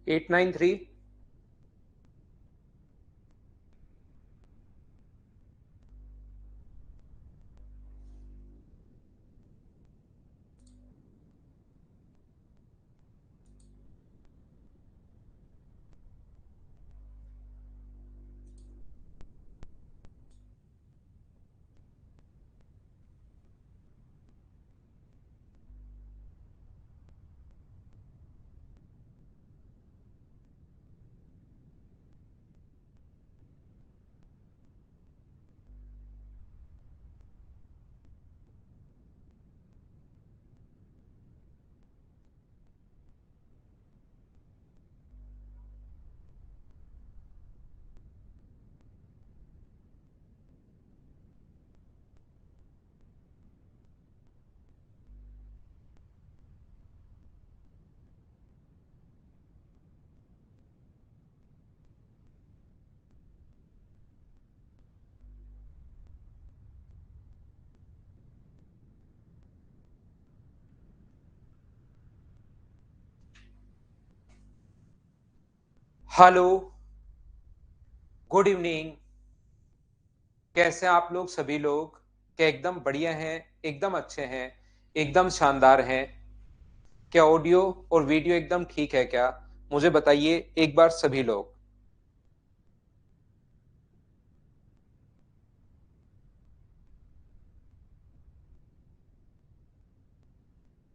893। Hello, good evening. कैसे हैं आप लोग? सभी लोग क्या एकदम बढ़िया हैं? एकदम अच्छे हैं? एकदम शानदार हैं? क्या ऑडियो और वीडियो एकदम ठीक है क्या? मुझे बताइए एक बार सभी लोग।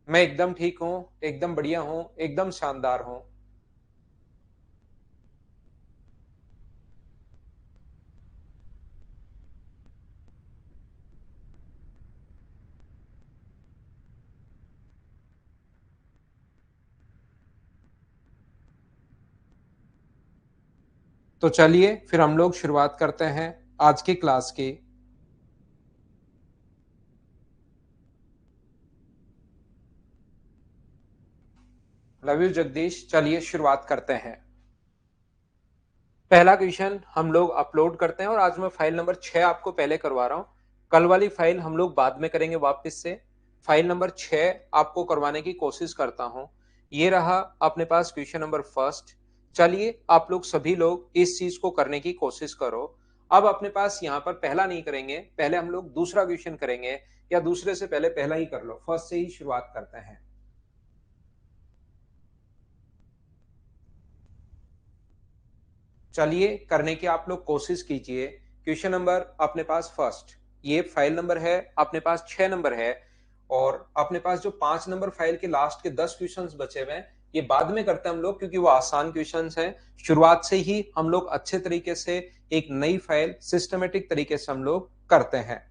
मैं एकदम ठीक हूँ, एकदम बढ़िया हूँ, एकदम शानदार हूँ। तो चलिए फिर हम लोग शुरुआत करते हैं आज की क्लास की। Love you Jagdish. चलिए शुरुआत करते हैं। पहला क्वेश्चन हम लोग अपलोड करते हैं और आज मैं फाइल नंबर 6 आपको पहले करवा रहा हूं। कल वाली फाइल हम लोग बाद में करेंगे वापस से। फाइल नंबर 6 आपको करवाने की कोशिश करता हूं। ये रहा अपने पास क्वेश्चन नंबर फर्स्ट। चलिए आप लोग सभी लोग इस चीज को करने की कोशिश करो। अब अपने पास यहाँ पर पहला नहीं करेंगे, पहले हम लोग दूसरा क्वेश्चन करेंगे, या दूसरे से पहले पहला ही कर लो, फर्स्ट से ही शुरुआत करते हैं। चलिए करने की आप लोग कोशिश कीजिए। क्वेश्चन नंबर अपने पास फर्स्ट, ये फाइल नंबर है अपने पास 6 नंबर है। और अपने पास जो 5 नंबर फाइल के लास्ट के 10 क्वेश्चंस बचे हुए हैं, ये बाद में करते हैं हम लोग क्योंकि वो आसान क्वेश्चंस हैं। शुरुआत से ही हम लोग अच्छे तरीके से एक नई फाइल सिस्टमेटिक तरीके से हम लोग करते हैं।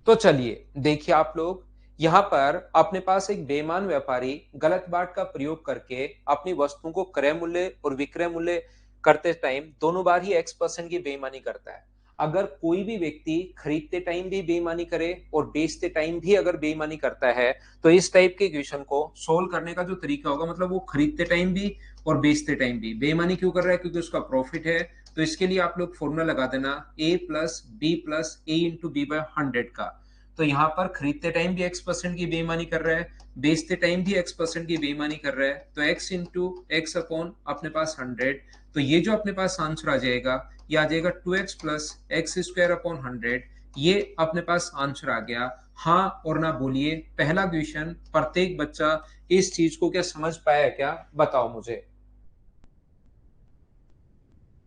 तो चलिए देखिए आप लोग, यहां पर अपने पास एक बेईमान व्यापारी गलत बाट का प्रयोग करके अपनी वस्तुओं को क्रय मूल्य और विक्रय मूल्य करते टाइम दोनों बार ही X% की बेईमानी करता है। अगर कोई भी व्यक्ति खरीदते टाइम भी बेईमानी करे और बेचते टाइम भी अगर बेईमानी करता है, तो इस टाइप के क्वेश्चन को सोल्व करने का जो तरीका होगा, मतलब वो खरीदते टाइम भी और बेचते टाइम भी बेईमानी क्यों कर रहा है, क्योंकि उसका प्रॉफिट है। तो इसके लिए आप लोग फॉर्मूला लगा देना A+B+A×B/100 का। तो यहाँ पर खरीदते टाइम भी X% की बेईमानी कर रहा है, बेचते टाइम भी X% की बेईमानी कर रहा है, तो X×X अपॉन अपने पास 100। तो ये जो अपने पास आंसर आ जाएगा, ये आ जाएगा 2x+X² अपॉन 100। ये अपने पास आंसर आ गया। हाँ और ना बोलिए, पहला क्वेश्चन प्रत्येक बच्चा इस चीज को क्या समझ पाया क्या? बताओ मुझे।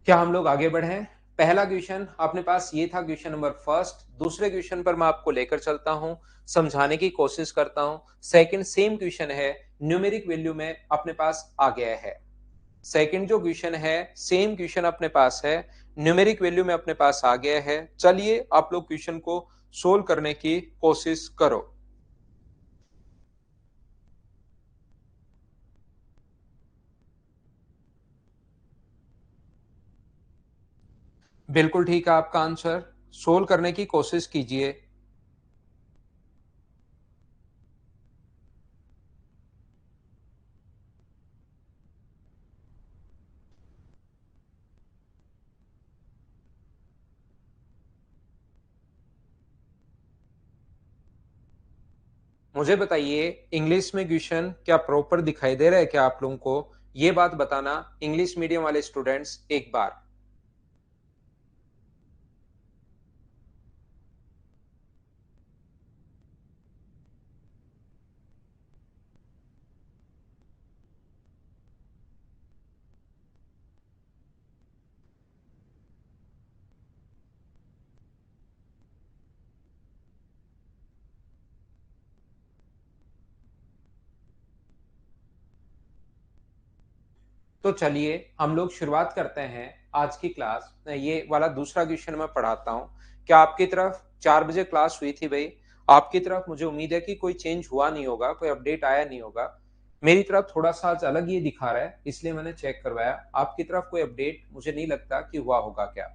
क्या हम लोग आगे बढ़े? पहला क्वेश्चन अपने पास ये था, क्वेश्चन नंबर फर्स्ट। दूसरे क्वेश्चन पर मैं आपको लेकर चलता हूं, समझाने की कोशिश करता हूं। सेकंड सेम क्वेश्चन है, न्यूमेरिक वैल्यू में अपने पास आ गया है। सेकंड जो क्वेश्चन है सेम क्वेश्चन अपने पास है, न्यूमेरिक वैल्यू में अपने पास आ गया है। चलिए आप लोग क्वेश्चन को सोल्व करने की कोशिश करो। बिल्कुल ठीक है आपका आंसर, सोल्व करने की कोशिश कीजिए। मुझे बताइए, इंग्लिश में क्वेश्चन क्या प्रॉपर दिखाई दे रहा है क्या आप लोगों को? ये बात बताना इंग्लिश मीडियम वाले स्टूडेंट्स एक बार। तो चलिए हम लोग शुरुआत करते हैं आज की क्लास। ये वाला दूसरा क्वेश्चन मैं पढ़ाता हूँ। क्या आपकी तरफ 4 बजे क्लास हुई थी भाई? आपकी तरफ मुझे उम्मीद है कि कोई चेंज हुआ नहीं होगा, कोई अपडेट आया नहीं होगा। मेरी तरफ थोड़ा सा आज अलग ये दिखा रहा है, इसलिए मैंने चेक करवाया। आपकी तरफ कोई अपडेट मुझे नहीं लगता कि हुआ होगा क्या।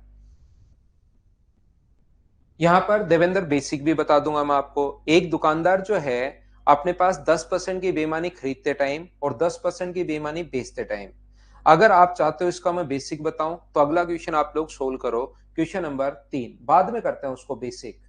यहाँ पर देवेंद्र बेसिक भी बता दूंगा मैं आपको। एक दुकानदार जो है अपने पास 10% की बेईमानी खरीदते टाइम और 10% की बेईमानी बेचते टाइम। अगर आप चाहते हो इसका मैं बेसिक बताऊं तो अगला क्वेश्चन आप लोग सोल्व करो। क्वेश्चन नंबर 3 बाद में करते हैं उसको बेसिक।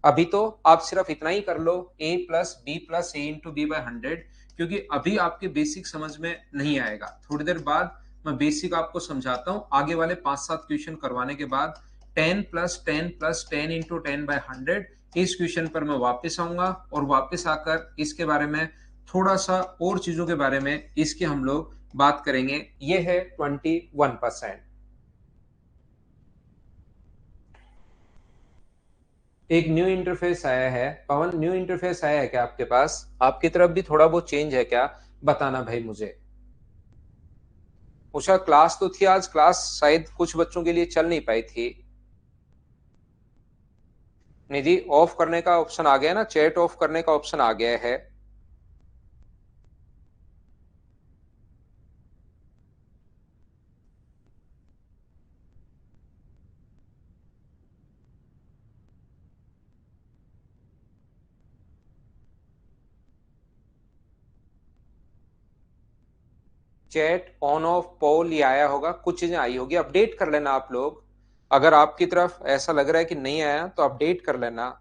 अभी तो आप सिर्फ इतना ही कर लो, a plus B plus A into B by 100, क्योंकि अभी आपके बेसिक समझ में नहीं आएगा। थोड़ी देर बाद मैं बेसिक आपको समझाता हूं। आगे वाले 5-7 क्वेश्चन करवाने के बाद 10 प्लस 10 इंटू 10/100 इस क्वेश्चन पर मैं वापस आऊंगा और वापस आकर इसके बारे में थोड़ा सा और चीजों के बारे में इसके हम लोग बात करेंगे। ये है 21%। एक न्यू इंटरफेस आया है। पवन, न्यू इंटरफेस आया है क्या आपके पास? आपकी तरफ भी थोड़ा बहुत चेंज है क्या? बताना भाई मुझे। उषा, क्लास तो थी आज, क्लास शायद कुछ बच्चों के लिए चल नहीं पाई थी। निधि, ऑफ करने का ऑप्शन आ गया ना, चैट ऑफ करने का ऑप्शन आ गया है। चैट ऑन ऑफ पोल ये आया होगा, कुछ चीजें आई होगी, अपडेट कर लेना आप लोग। अगर आपकी तरफ ऐसा लग रहा है कि नहीं आया तो अपडेट कर लेना।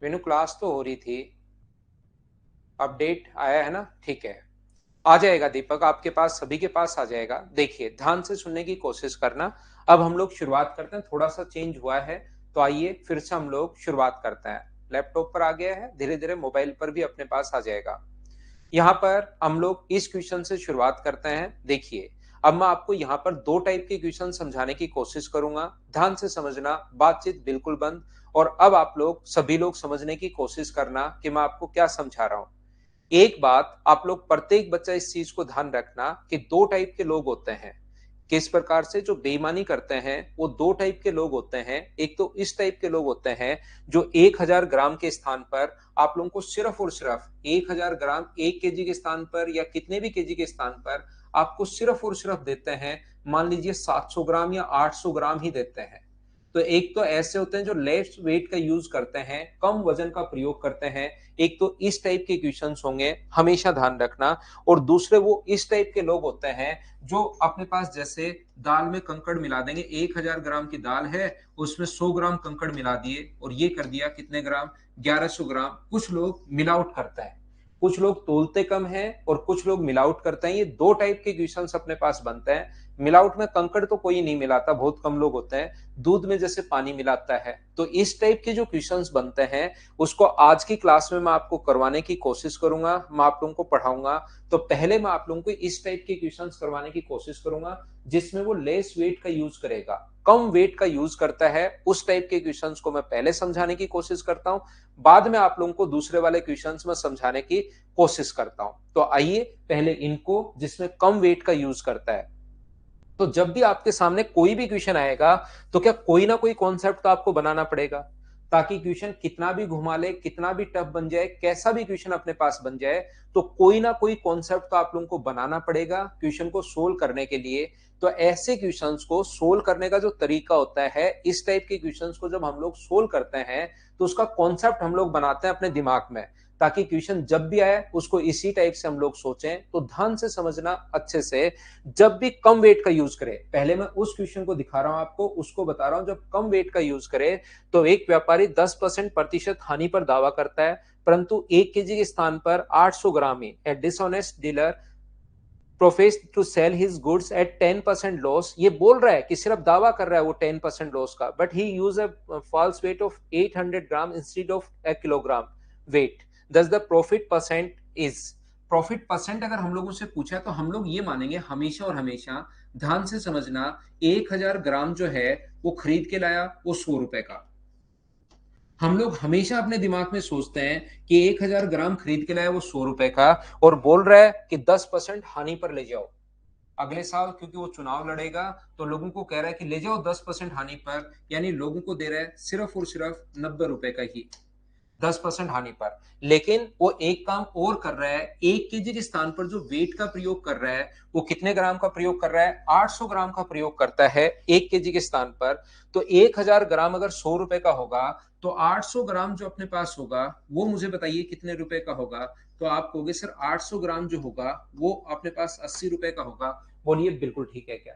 मेनू क्लास तो हो रही थी। अपडेट आया है ना? ठीक है। आ जाएगा दीपक, आपके पास सभी के पास आ जाएगा। देखिए ध्यान से सुनने की कोशिश करना। अब हम लोग शुरुआत करते हैं। थोड़ा सा चेंज हुआ है तो आइए फिर से हम लोग शुरुआत करते हैं। लैपटॉप पर आ गया है, धीरे धीरे मोबाइल पर भी अपने पास आ जाएगा। यहाँ पर हम लोग इस क्वेश्चन से शुरुआत करते हैं। देखिए अब मैं आपको यहाँ पर दो टाइप के क्वेश्चन समझाने की कोशिश करूंगा। ध्यान से समझना, बातचीत बिल्कुल बंद। और अब आप लोग सभी लोग समझने की कोशिश करना कि मैं आपको क्या समझा रहा हूं। एक बात आप लोग प्रत्येक बच्चा इस चीज को ध्यान रखना कि दो टाइप के लोग होते हैं। किस प्रकार से जो बेईमानी करते हैं वो दो टाइप के लोग होते हैं। एक तो इस टाइप के लोग होते हैं जो 1000 ग्राम के स्थान पर आप लोगों को सिर्फ और सिर्फ 1000 ग्राम, 1 केजी के स्थान पर या कितने भी केजी के स्थान पर आपको सिर्फ और सिर्फ देते हैं, मान लीजिए 700 ग्राम या 800 ग्राम ही देते हैं। तो एक तो ऐसे होते हैं जो लेस वेट का यूज करते हैं, कम वजन का प्रयोग करते हैं। एक तो इस टाइप के क्वेश्चंस होंगे, हमेशा ध्यान रखना। और दूसरे वो इस टाइप के लोग होते हैं जो अपने पास जैसे दाल में कंकड़ मिला देंगे। 1000 ग्राम की दाल है, उसमें 100 ग्राम कंकड़ मिला दिए और ये कर दिया कितने ग्राम? 1100 ग्राम। कुछ लोग मिलावट करते हैं, कुछ लोग तोलते कम है और कुछ लोग मिलावट करते हैं। ये दो टाइप के क्वेश्चंस अपने पास बनते हैं। मिलावट में कंकड़ तो कोई नहीं मिलाता, बहुत कम लोग होते हैं। दूध में जैसे पानी मिलाता है। तो इस टाइप के जो क्वेश्चंस बनते हैं उसको आज की क्लास में मैं आपको करवाने की कोशिश करूंगा, मैं आप लोगों को पढ़ाऊंगा। तो पहले मैं आप लोगों को इस टाइप के क्वेश्चंस करवाने की कोशिश करूंगा जिसमें वो लेस वेट का यूज करेगा, कम वेट का यूज करता है। उस टाइप के क्वेश्चंस को मैं पहले समझाने की कोशिश करता हूं, बाद में आप लोगों को दूसरे वाले क्वेश्चंस में समझाने की कोशिश करता हूं। तो आइए पहले इनको, जिसमें कम वेट का यूज करता है। तो जब भी आपके सामने कोई भी क्वेश्चन आएगा तो क्या कोई ना कोई कॉन्सेप्ट तो आपको बनाना पड़ेगा। ताकि क्वेश्चन कितना भी घुमा ले, कितना भी टफ बन जाए, कैसा भी क्वेश्चन अपने पास बन जाए, तो कोई ना कोई कॉन्सेप्ट तो आप लोगों को बनाना पड़ेगा क्वेश्चन को सोल्व करने के लिए। तो ऐसे क्वेश्चंस को सोल्व करने का जो तरीका होता है, इस टाइप के क्वेश्चंस को जब हम लोग सोल्व करते हैं तो उसका कॉन्सेप्ट हम लोग बनाते हैं अपने दिमाग में, ताकि क्वेश्चन जब भी आए उसको इसी टाइप से हम लोग सोचें। तो ध्यान से समझना अच्छे से, जब भी कम वेट का यूज करें, पहले मैं उस क्वेश्चन को दिखा रहा हूं आपको, उसको बता रहा हूं, जब कम वेट का यूज करे तो एक व्यापारी 10% प्रतिशत हानि पर दावा करता है, परंतु 1 केजी के स्थान पर 800 ग्राम ही a dishonest dealer professes to sell his goods at 10% loss. ये बोल रहा है कि सिर्फ दावा कर रहा है वो 10% लॉस का, but he use a false weight of 800 gram instead of a kilogram weight, thus the profit percent is. Profit percent अगर हम लोगों से पूछा तो हम लोग ये मानेंगे हमेशा और हमेशा, ध्यान से समझना, 1000 ग्राम जो है वो खरीद के लाया वो 100 रुपए का। हम लोग हमेशा अपने दिमाग में सोचते हैं कि 1000 ग्राम खरीद के लाया वो 100 रुपए का, और बोल रहा है कि 10% हानि पर ले जाओ अगले साल, क्योंकि वो चुनाव लड़ेगा तो लोगों को कह रहा है कि ले जाओ 10% हानि पर, यानी लोगों को दे रहा है सिर्फ और सिर्फ 90 रुपए का ही, 10% हानि पर। लेकिन वो एक काम और कर रहा है, 1 केजी के स्थान पर जो वेट का प्रयोग कर रहा है वो कितने ग्राम का प्रयोग कर रहा है, 800 ग्राम का प्रयोग करता है 1 केजी के स्थान पर। तो 1000 ग्राम अगर 100 रुपए का होगा तो 800 ग्राम जो अपने पास होगा वो मुझे बताइए कितने रुपए का होगा। तो आप कहोगे सर 800 ग्राम जो होगा वो अपने पास 80 रुपए का होगा। बोलिए बिल्कुल ठीक है क्या?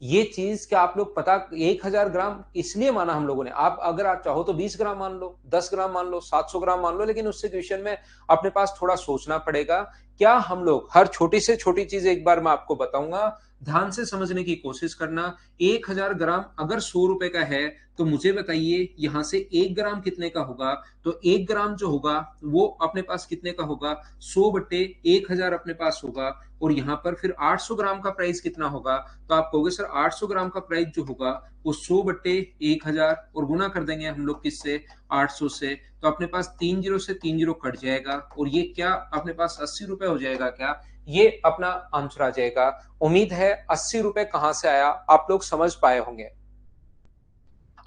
ये चीज क्या आप लोग पता, 1000 ग्राम इसलिए माना हम लोगों ने, आप अगर आप चाहो तो 20 ग्राम मान लो, 10 ग्राम मान लो, 700 ग्राम मान लो, लेकिन उससे क्वेश्चन में अपने पास थोड़ा सोचना पड़ेगा। क्या हम लोग हर छोटी से छोटी चीज एक बार मैं आपको बताऊंगा, ध्यान से समझने की कोशिश करना। 1000 ग्राम अगर 100 रुपए का है तो मुझे बताइए यहां से 1 ग्राम कितने का होगा। तो 1 ग्राम जो होगा वो अपने पास कितने का होगा, 100/1000 अपने पास होगा। और यहाँ पर फिर 800 ग्राम का प्राइस कितना होगा, तो आप कहोगे सर 800 ग्राम का प्राइस जो होगा वो 100/1000, और गुना कर देंगे हम लोग किससे, 800 से, तो अपने पास 3 जीरो से 3 जीरो कट जाएगा, और ये क्या अपने पास 80 रुपए हो जाएगा क्या? ये अपना आंसर आ जाएगा। उम्मीद है 80 रुपए कहां से आया आप लोग समझ पाए होंगे।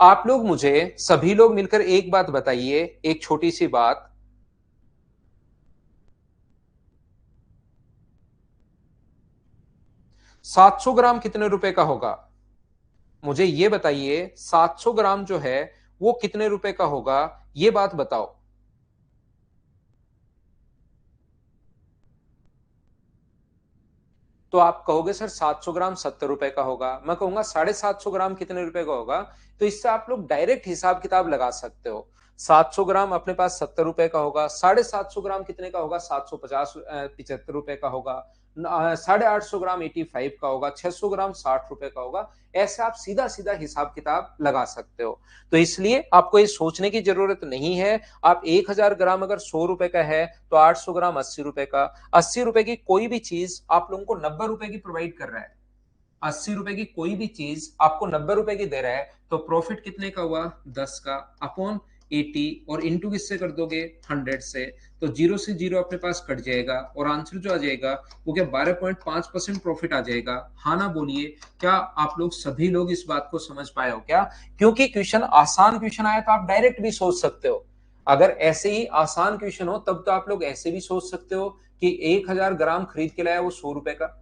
आप लोग मुझे सभी लोग मिलकर एक बात बताइए, एक छोटी सी बात, 700 ग्राम कितने रुपए का होगा? मुझे ये बताइए 700 ग्राम जो है वो कितने रुपए का होगा, ये बात बताओ। तो आप कहोगे सर 700 ग्राम 70 रुपए का होगा, मैं कहूंगा 750 ग्राम कितने रुपए का होगा। तो इससे आप लोग डायरेक्ट हिसाब किताब लगा सकते हो। 700 ग्राम अपने पास 70 रुपए का होगा, 750 ग्राम कितने का होगा, 750 75 रुपए का होगा, 850 ग्राम 85 का होगा, 600 ग्राम 60 रुपए का होगा। ऐसे आप सीधा सीधा हिसाब किताब लगा सकते हो। तो इसलिए आपको ये सोचने की जरूरत नहीं है। आप 1000 ग्राम अगर 100 रुपए का है तो 800 ग्राम 80 रुपए का, 80 रुपए की कोई भी चीज आप लोगों को 90 रुपए की प्रोवाइड कर रहा है, 80 रुपए की कोई भी चीज आपको 90 रुपए की दे रहा है, तो प्रॉफिट कितने का हुआ, 10 का अपॉन 80, और इंटू किससे कर दोगे, 100 से। तो जीरो से जीरो अपने पास कट जाएगा, और आंसर जो आ जाएगा वो क्या 12.5% प्रॉफिट आ जाएगा। हाँ ना बोलिए, क्या आप लोग सभी लोग इस बात को समझ पाए हो क्या? क्योंकि क्वेश्चन आसान क्वेश्चन आया तो आप डायरेक्ट भी सोच सकते हो। अगर ऐसे ही आसान क्वेश्चन हो तब तो आप लोग ऐसे भी सोच सकते हो कि 1000 ग्राम खरीद के लाया वो 100 रुपए का,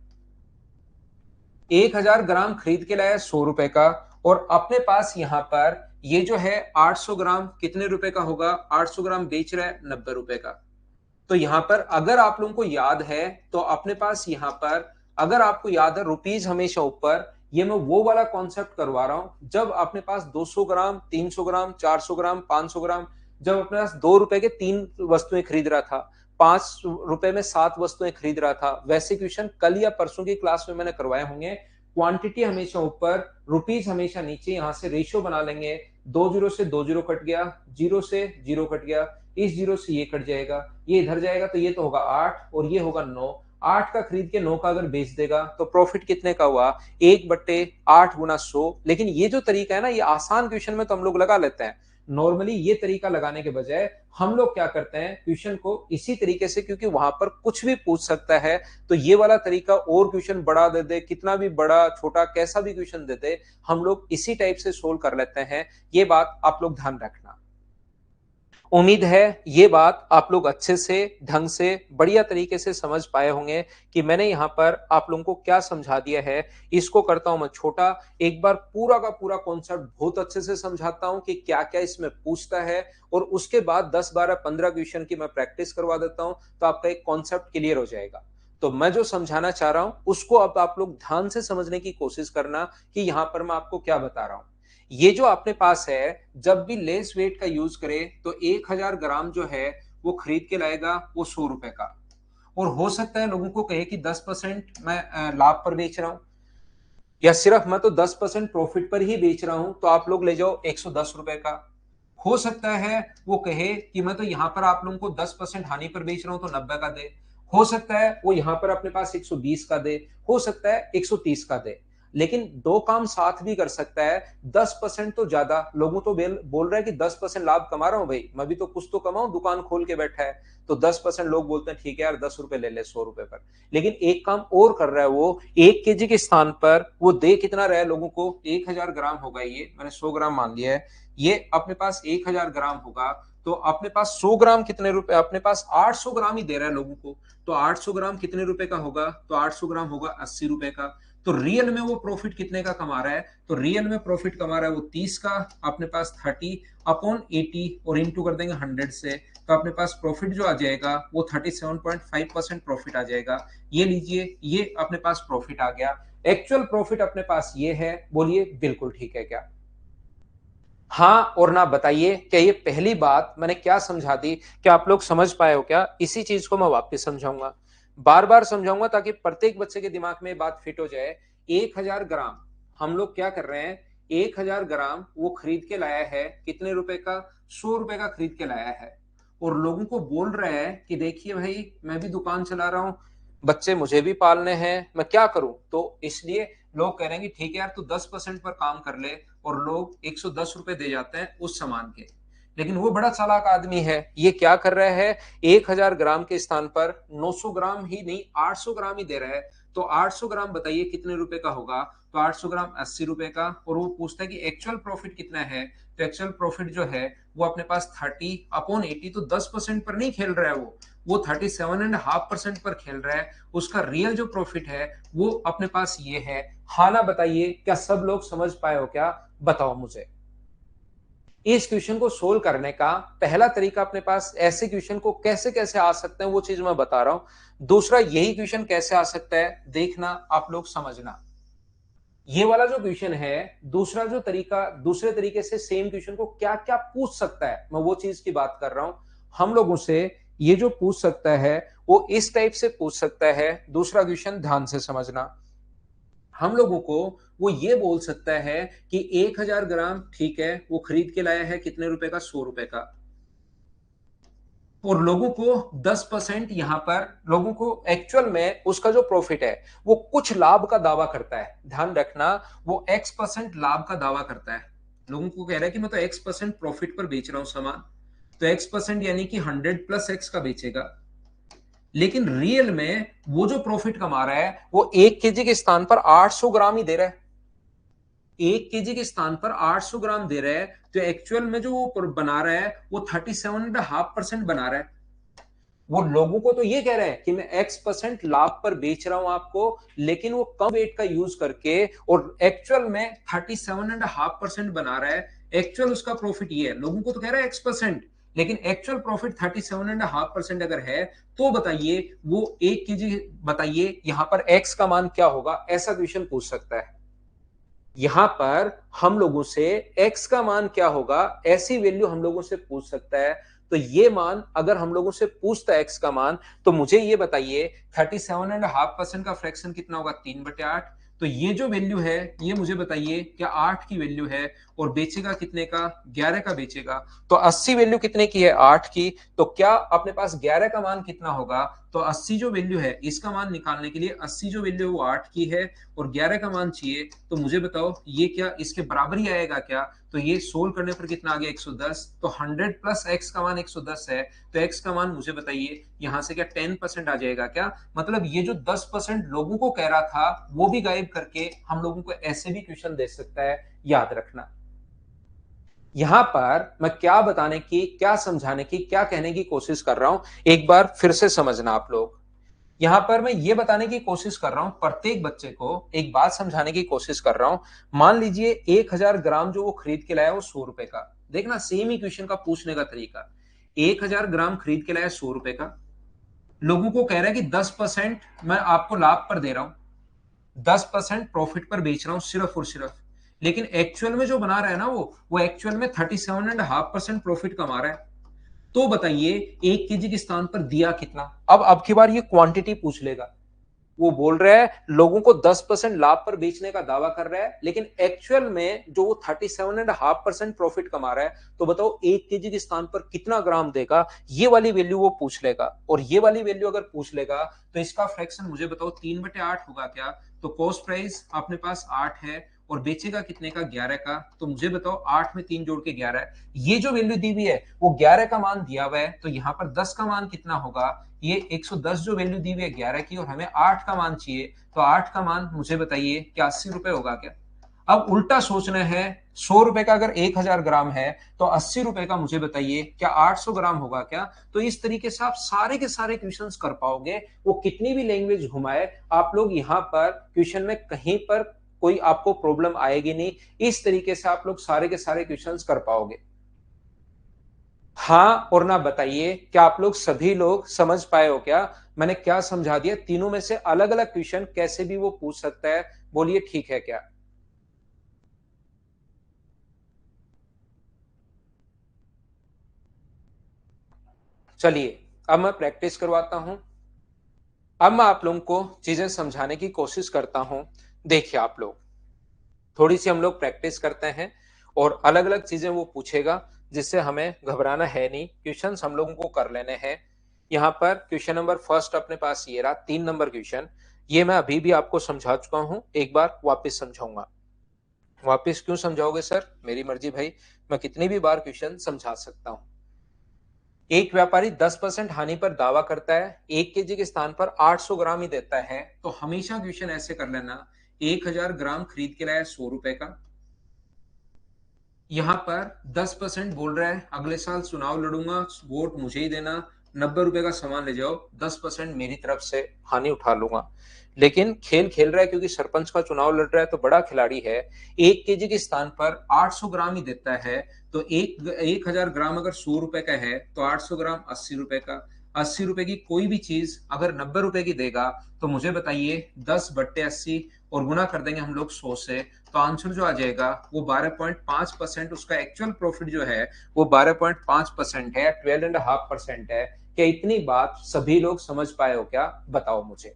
1000 ग्राम खरीद के लाया 100 रुपए का, और अपने पास यहां पर ये जो है 800 ग्राम कितने रुपए का होगा, 800 ग्राम बेच रहा है 90 रुपए का। तो यहां पर अगर आप लोगों को याद है तो अपने पास यहां पर, अगर आपको याद है रुपीज हमेशा ऊपर, ये मैं वो वाला कॉन्सेप्ट करवा रहा हूं जब अपने पास 200 ग्राम 300 ग्राम 400 ग्राम 500 ग्राम, जब अपने पास 2 रुपए के 3 वस्तुएं खरीद रहा था, 5 रुपए में 7 वस्तुएं खरीद रहा था, वैसे क्वेश्चन कल या परसों की क्लास में मैंने करवाए होंगे। क्वांटिटी हमेशा ऊपर, रुपीज हमेशा नीचे, यहां से रेशियो बना लेंगे। 2 जीरो से 2 जीरो कट गया, जीरो से जीरो कट गया, इस जीरो से ये कट जाएगा, ये इधर जाएगा तो ये तो होगा 8 और ये होगा 9। 8 का खरीद के 9 का अगर बेच देगा तो प्रॉफिट कितने का हुआ, 1/8 × 100। लेकिन ये जो तरीका है ना, ये आसान क्वेश्चन में तो हम लोग लगा लेते हैं। नॉर्मली ये तरीका लगाने के बजाय हम लोग क्या करते हैं, क्वेश्चन को इसी तरीके से, क्योंकि वहां पर कुछ भी पूछ सकता है, तो ये वाला तरीका और क्वेश्चन बड़ा दे दे, कितना भी बड़ा छोटा कैसा भी क्वेश्चन दे दे, हम लोग इसी टाइप से सोल्व कर लेते हैं। ये बात आप लोग ध्यान रखना। उम्मीद है ये बात आप लोग अच्छे से, ढंग से, बढ़िया तरीके से समझ पाए होंगे कि मैंने यहाँ पर आप लोगों को क्या समझा दिया है। इसको करता हूँ मैं छोटा, एक बार पूरा का पूरा कॉन्सेप्ट बहुत अच्छे से समझाता हूँ कि क्या-क्या इसमें पूछता है और उसके बाद 10, 12, 15 क्वेश्चन की मैं प्रैक्टिस करवा देता हूँ, तो आपका एक कॉन्सेप्ट क्लियर हो जाएगा। तो मैं जो समझाना चाह रहा हूँ, उसको अब आप लोग ध्यान से समझने की कोशिश करना कि यहाँ पर मैं आपको क्या बता रहा हूँ। ये जो अपने पास है, जब भी लेस वेट का यूज करे तो 1000 ग्राम जो है वो खरीद के लाएगा वो 100 रुपए का। और हो सकता है लोगों को कहे कि 10% मैं लाभ पर बेच रहा हूं या सिर्फ मैं तो 10% प्रॉफिट पर ही बेच रहा हूं, तो आप लोग ले जाओ 110 रुपए का। हो सकता है वो कहे कि मैं तो यहां पर आप लोगों को 10% हानि पर बेच रहा हूं तो 90 का दे। हो सकता है वो यहां पर अपने पास 120 का दे, हो सकता है 130 का दे। लेकिन दो काम साथ भी कर सकता है। 10% तो ज्यादा लोगों तो बोल रहे हैं कि 10% लाभ कमा रहा हूं भाई, मैं भी तो कुछ तो कमाऊं, दुकान खोल के बैठा है। तो 10% लोग बोलते हैं ठीक है यार 10 रुपए ले ले 100 रुपए पर। लेकिन एक काम और कर रहा है वो, 1 केजी के स्थान पर वो दे कितना रहा है लोगों को, 1000 ग्राम होगा, ये मैंने 100 ग्राम मान लिया है। ये अपने पास 1000 ग्राम होगा, तो अपने पास 100 ग्राम कितने रुपए, अपने पास 800 ग्राम ही दे रहा है लोगों को। तो 800 ग्राम कितने रुपए का होगा, तो 800 ग्राम होगा 80 रुपए का। तो रियल में वो प्रॉफिट कितने का कमा रहा है, तो रियल में प्रॉफिट कमा रहा है वो 30 का। अपने पास 30 अपॉन 80 और इंटू कर देंगे 100 से, तो अपने पास प्रॉफिट जो आ जाएगा वो 37.5% प्रॉफिट आ जाएगा। ये लीजिए, ये अपने पास प्रॉफिट आ गया। एक्चुअल प्रॉफिट अपने पास ये है, बोलिए बिल्कुल ठीक है क्या? हाँ और ना बताइए, क्या ये पहली बात मैंने क्या समझा दी, क्या आप लोग समझ पाए हो क्या? इसी चीज को मैं वापस समझाऊंगा, बार बार समझाऊंगा ताकि प्रत्येक बच्चे के दिमाग में बात फिट हो जाए। 1000 ग्राम हम लोग क्या कर रहे हैं, 1000 ग्राम वो खरीद के लाया है कितने रुपए का, 100 रुपए का खरीद के लाया है। और लोगों को बोल रहा है कि देखिए भाई मैं भी दुकान चला रहा हूं, बच्चे मुझे भी पालने हैं, मैं क्या करूं? तो इसलिए लोग कह रहे हैं कि ठीक है यार तू 10% पर काम कर ले, और लोग 110 रुपए दे जाते हैं उस सामान के। लेकिन वो बड़ा चालाक आदमी है, ये क्या कर रहा है, 1000 ग्राम के स्थान पर 900 ग्राम ही नहीं 800 ग्राम ही दे रहा है। तो 800 ग्राम बताइए कितने रुपए का होगा, तो 800 ग्राम 80 रुपए का। और वो पूछता है कि एक्चुअल प्रॉफिट कितना है, तो एक्चुअल प्रॉफिट जो है वो अपने पास 30 अपॉन 80, तो 10% पर नहीं खेल रहा है वो 37.5% पर खेल रहा है। उसका रियल जो प्रॉफिट है वो अपने पास ये है। हाँ ना बताइए, क्या सब लोग समझ पाए हो क्या? बताओ मुझे। इस क्वेश्चन को सोल्व करने का पहला तरीका अपने पास, ऐसे क्वेश्चन को कैसे कैसे आ सकते हैं वो चीज मैं बता रहा हूं। दूसरा यही क्वेश्चन कैसे आ सकता है देखना, आप लोग समझना। ये वाला जो क्वेश्चन है, दूसरा जो तरीका, दूसरे तरीके से सेम क्वेश्चन को क्या क्या पूछ सकता है, मैं वो चीज की बात कर रहा हूं। हम लोगों से ये जो पूछ सकता है वो इस टाइप से पूछ सकता है। दूसरा क्वेश्चन ध्यान से समझना। हम लोगों को वो ये बोल सकता है कि 1000 ग्राम ठीक है वो खरीद के लाया है कितने रुपए का, 100 रुपए का। और लोगों को 10% यहां पर लोगों को एक्चुअल में उसका जो प्रॉफिट है वो कुछ लाभ का दावा करता है, ध्यान रखना। वो X% लाभ का दावा करता है। लोगों को कह रहा है कि मैं तो X% प्रॉफिट पर बेच रहा हूं सामान, तो X% यानी कि 100 प्लस X का बेचेगा। लेकिन रियल में वो जो प्रॉफिट कमा रहा है वो 1 केजी के स्थान पर 800 ग्राम ही दे रहा है। 1 केजी के स्थान पर 800 ग्राम दे रहा है, तो एक्चुअल में जो वो बना रहा है वो 37.5% बना रहा है। वो लोगों को तो ये कह रहा है कि मैं X% लाभ पर बेच रहा हूं आपको, लेकिन वो कम वेट का यूज करके, और एक्चुअल में 37.5% बना रहा है। एक्चुअल उसका प्रॉफिट ये है, लोगों को तो कह रहा है X%, लेकिन एक्चुअल प्रॉफिट 37.5% अगर है, तो बताइए वो 1 केजी, बताइए यहां पर X का मान क्या होगा, ऐसा क्वेश्चन पूछ सकता है। यहां पर हम लोगों से x का मान क्या होगा ऐसी वैल्यू हम लोगों से पूछ सकता है। तो ये मान अगर हम लोगों से पूछता है x का मान, तो मुझे ये बताइए 37.5% का फ्रैक्शन कितना होगा, 3/8। तो ये जो वैल्यू है ये मुझे बताइए क्या 8 की वैल्यू है, और बेचेगा कितने का, 11 का बेचेगा। तो 80 वैल्यू कितने की है, 8 की। तो क्या अपने पास 11 का मान कितना होगा, तो 80 जो वैल्यू है इसका मान निकालने के लिए 80 जो वैल्यू है वो 8 की है, और 11 का मान चाहिए। तो मुझे बताओ ये क्या इसके बराबर ही आएगा क्या, तो ये सोल्व करने पर कितना आ गया, 110। तो 100 प्लस x का मान 110 है, तो x का मान मुझे बताइए यहां से क्या 10% आ जाएगा क्या? मतलब ये जो 10% लोगों को कह रहा था वो भी गायब करके हम लोगों को ऐसे भी क्वेश्चन दे सकता है, याद रखना। यहां पर मैं क्या बताने की, क्या समझाने की, क्या कहने की कोशिश कर रहा हूं, एक बार फिर से समझना आप लोग। यहां पर मैं ये बताने की कोशिश कर रहा हूं, प्रत्येक बच्चे को एक बात समझाने की कोशिश कर रहा हूं। मान लीजिए 1000 ग्राम जो वो खरीद के लाया वो 100 रुपए का। देखना सेम ही क्वेश्चन का पूछने का तरीका। 1000 ग्राम खरीद के लाया 100 रुपए का। लोगों को कह रहा है कि 10% मैं आपको लाभ पर दे रहा हूं, 10% प्रॉफिट पर बेच रहा हूं सिर्फ और सिर्फ। लेकिन एक्चुअल में जो बना रहा है ना वो एक्चुअल में 37.5% प्रॉफिट कमा रहा है। तो बताइए 1 केजी के स्थान पर दिया कितना। अब की बार ये क्वांटिटी पूछ लेगा। वो बोल रहा है लोगों को 10% लाभ पर बेचने का दावा कर रहा है, लेकिन एक्चुअल में जो वो 37.5% प्रॉफिट कमा रहा है। तो बताओ 1 केजी के स्थान पर कितना ग्राम देगा, ये वाली वैल्यू वो पूछ लेगा। और ये वाली वैल्यू अगर पूछ लेगा तो इसका फ्रैक्शन मुझे बताओ 3/8 होगा क्या। तो कॉस्ट प्राइस अपने पास 8 है और बेचेगा कितने का, 11 का। तो मुझे बताओ 8 में 3 जोड़ के 11 है। ये जो वैल्यू दी हुई है वो 11 का मान दिया हुआ है, तो यहां पर 10 का मान कितना होगा। ये 110 जो वैल्यू दी हुई है 11 की, और हमें 8 का मान चाहिए। तो 8 का मान मुझे बताइए क्या 80 रुपए होगा क्या। अब उल्टा सोचना है, 100 रुपए का अगर 1000 ग्राम है तो 80 रुपए का मुझे बताइए क्या 800 ग्राम होगा क्या। तो इस तरीके से आप सारे के सारे क्वेश्चंस कर पाओगे। वो कितनी भी लैंग्वेज घुमाए आप लोग, यहाँ पर क्वेश्चन में कहीं पर कोई आपको प्रॉब्लम आएगी नहीं। इस तरीके से आप लोग सारे के सारे क्वेश्चंस कर पाओगे। हाँ और ना बताइए, क्या आप लोग सभी लोग समझ पाए हो क्या मैंने क्या समझा दिया। तीनों में से अलग अलग क्वेश्चन कैसे भी वो पूछ सकता है। बोलिए ठीक है क्या। चलिए अब मैं प्रैक्टिस करवाता हूं। अब मैं आप लोगों को चीजें समझाने की कोशिश करता हूं। देखिए आप लोग, थोड़ी सी हम लोग प्रैक्टिस करते हैं और अलग अलग चीजें वो पूछेगा, जिससे हमें घबराना है नहीं। क्वेश्चंस हम लोगों को कर लेने हैं। यहाँ पर क्वेश्चन नंबर फर्स्ट अपने पास ये रहा, 3 नंबर क्वेश्चन। ये मैं अभी भी आपको समझा चुका हूं, एक बार वापस समझाऊंगा। वापस क्यों समझाओगे सर, मेरी मर्जी भाई, मैं कितनी भी बार क्वेश्चन समझा सकता हूं। एक व्यापारी 10% हानि पर दावा करता है, 1 केजी के स्थान पर 800 ग्राम ही देता है। तो हमेशा क्वेश्चन ऐसे कर लेना, 1000 ग्राम खरीद के लाया 100 रुपए का। यहाँ पर 10% बोल रहा है अगले साल चुनाव लड़ूंगा, वोट मुझे ही देना, 90 रुपए का सामान ले जाओ, 10% मेरी तरफ से हानि उठा लूंगा। लेकिन खेल खेल रहा है क्योंकि सरपंच का चुनाव लड़ रहा है, तो बड़ा खिलाड़ी है। 1 केजी के स्थान पर 800 ग्राम ही देता है। तो 1000 ग्राम अगर 100 रुपए का है तो 800 ग्राम 80 रुपए का। 80 रुपए की कोई भी चीज अगर 90 रुपए की देगा तो मुझे बताइए 10/80 और गुना कर देंगे हम लोग 100 से। तो आंसर जो आ जाएगा वो 12.5%, उसका एक्चुअल प्रॉफिट जो है वो 12.5% है, 12.5% है। क्या इतनी बात सभी लोग समझ पाए हो क्या, बताओ मुझे।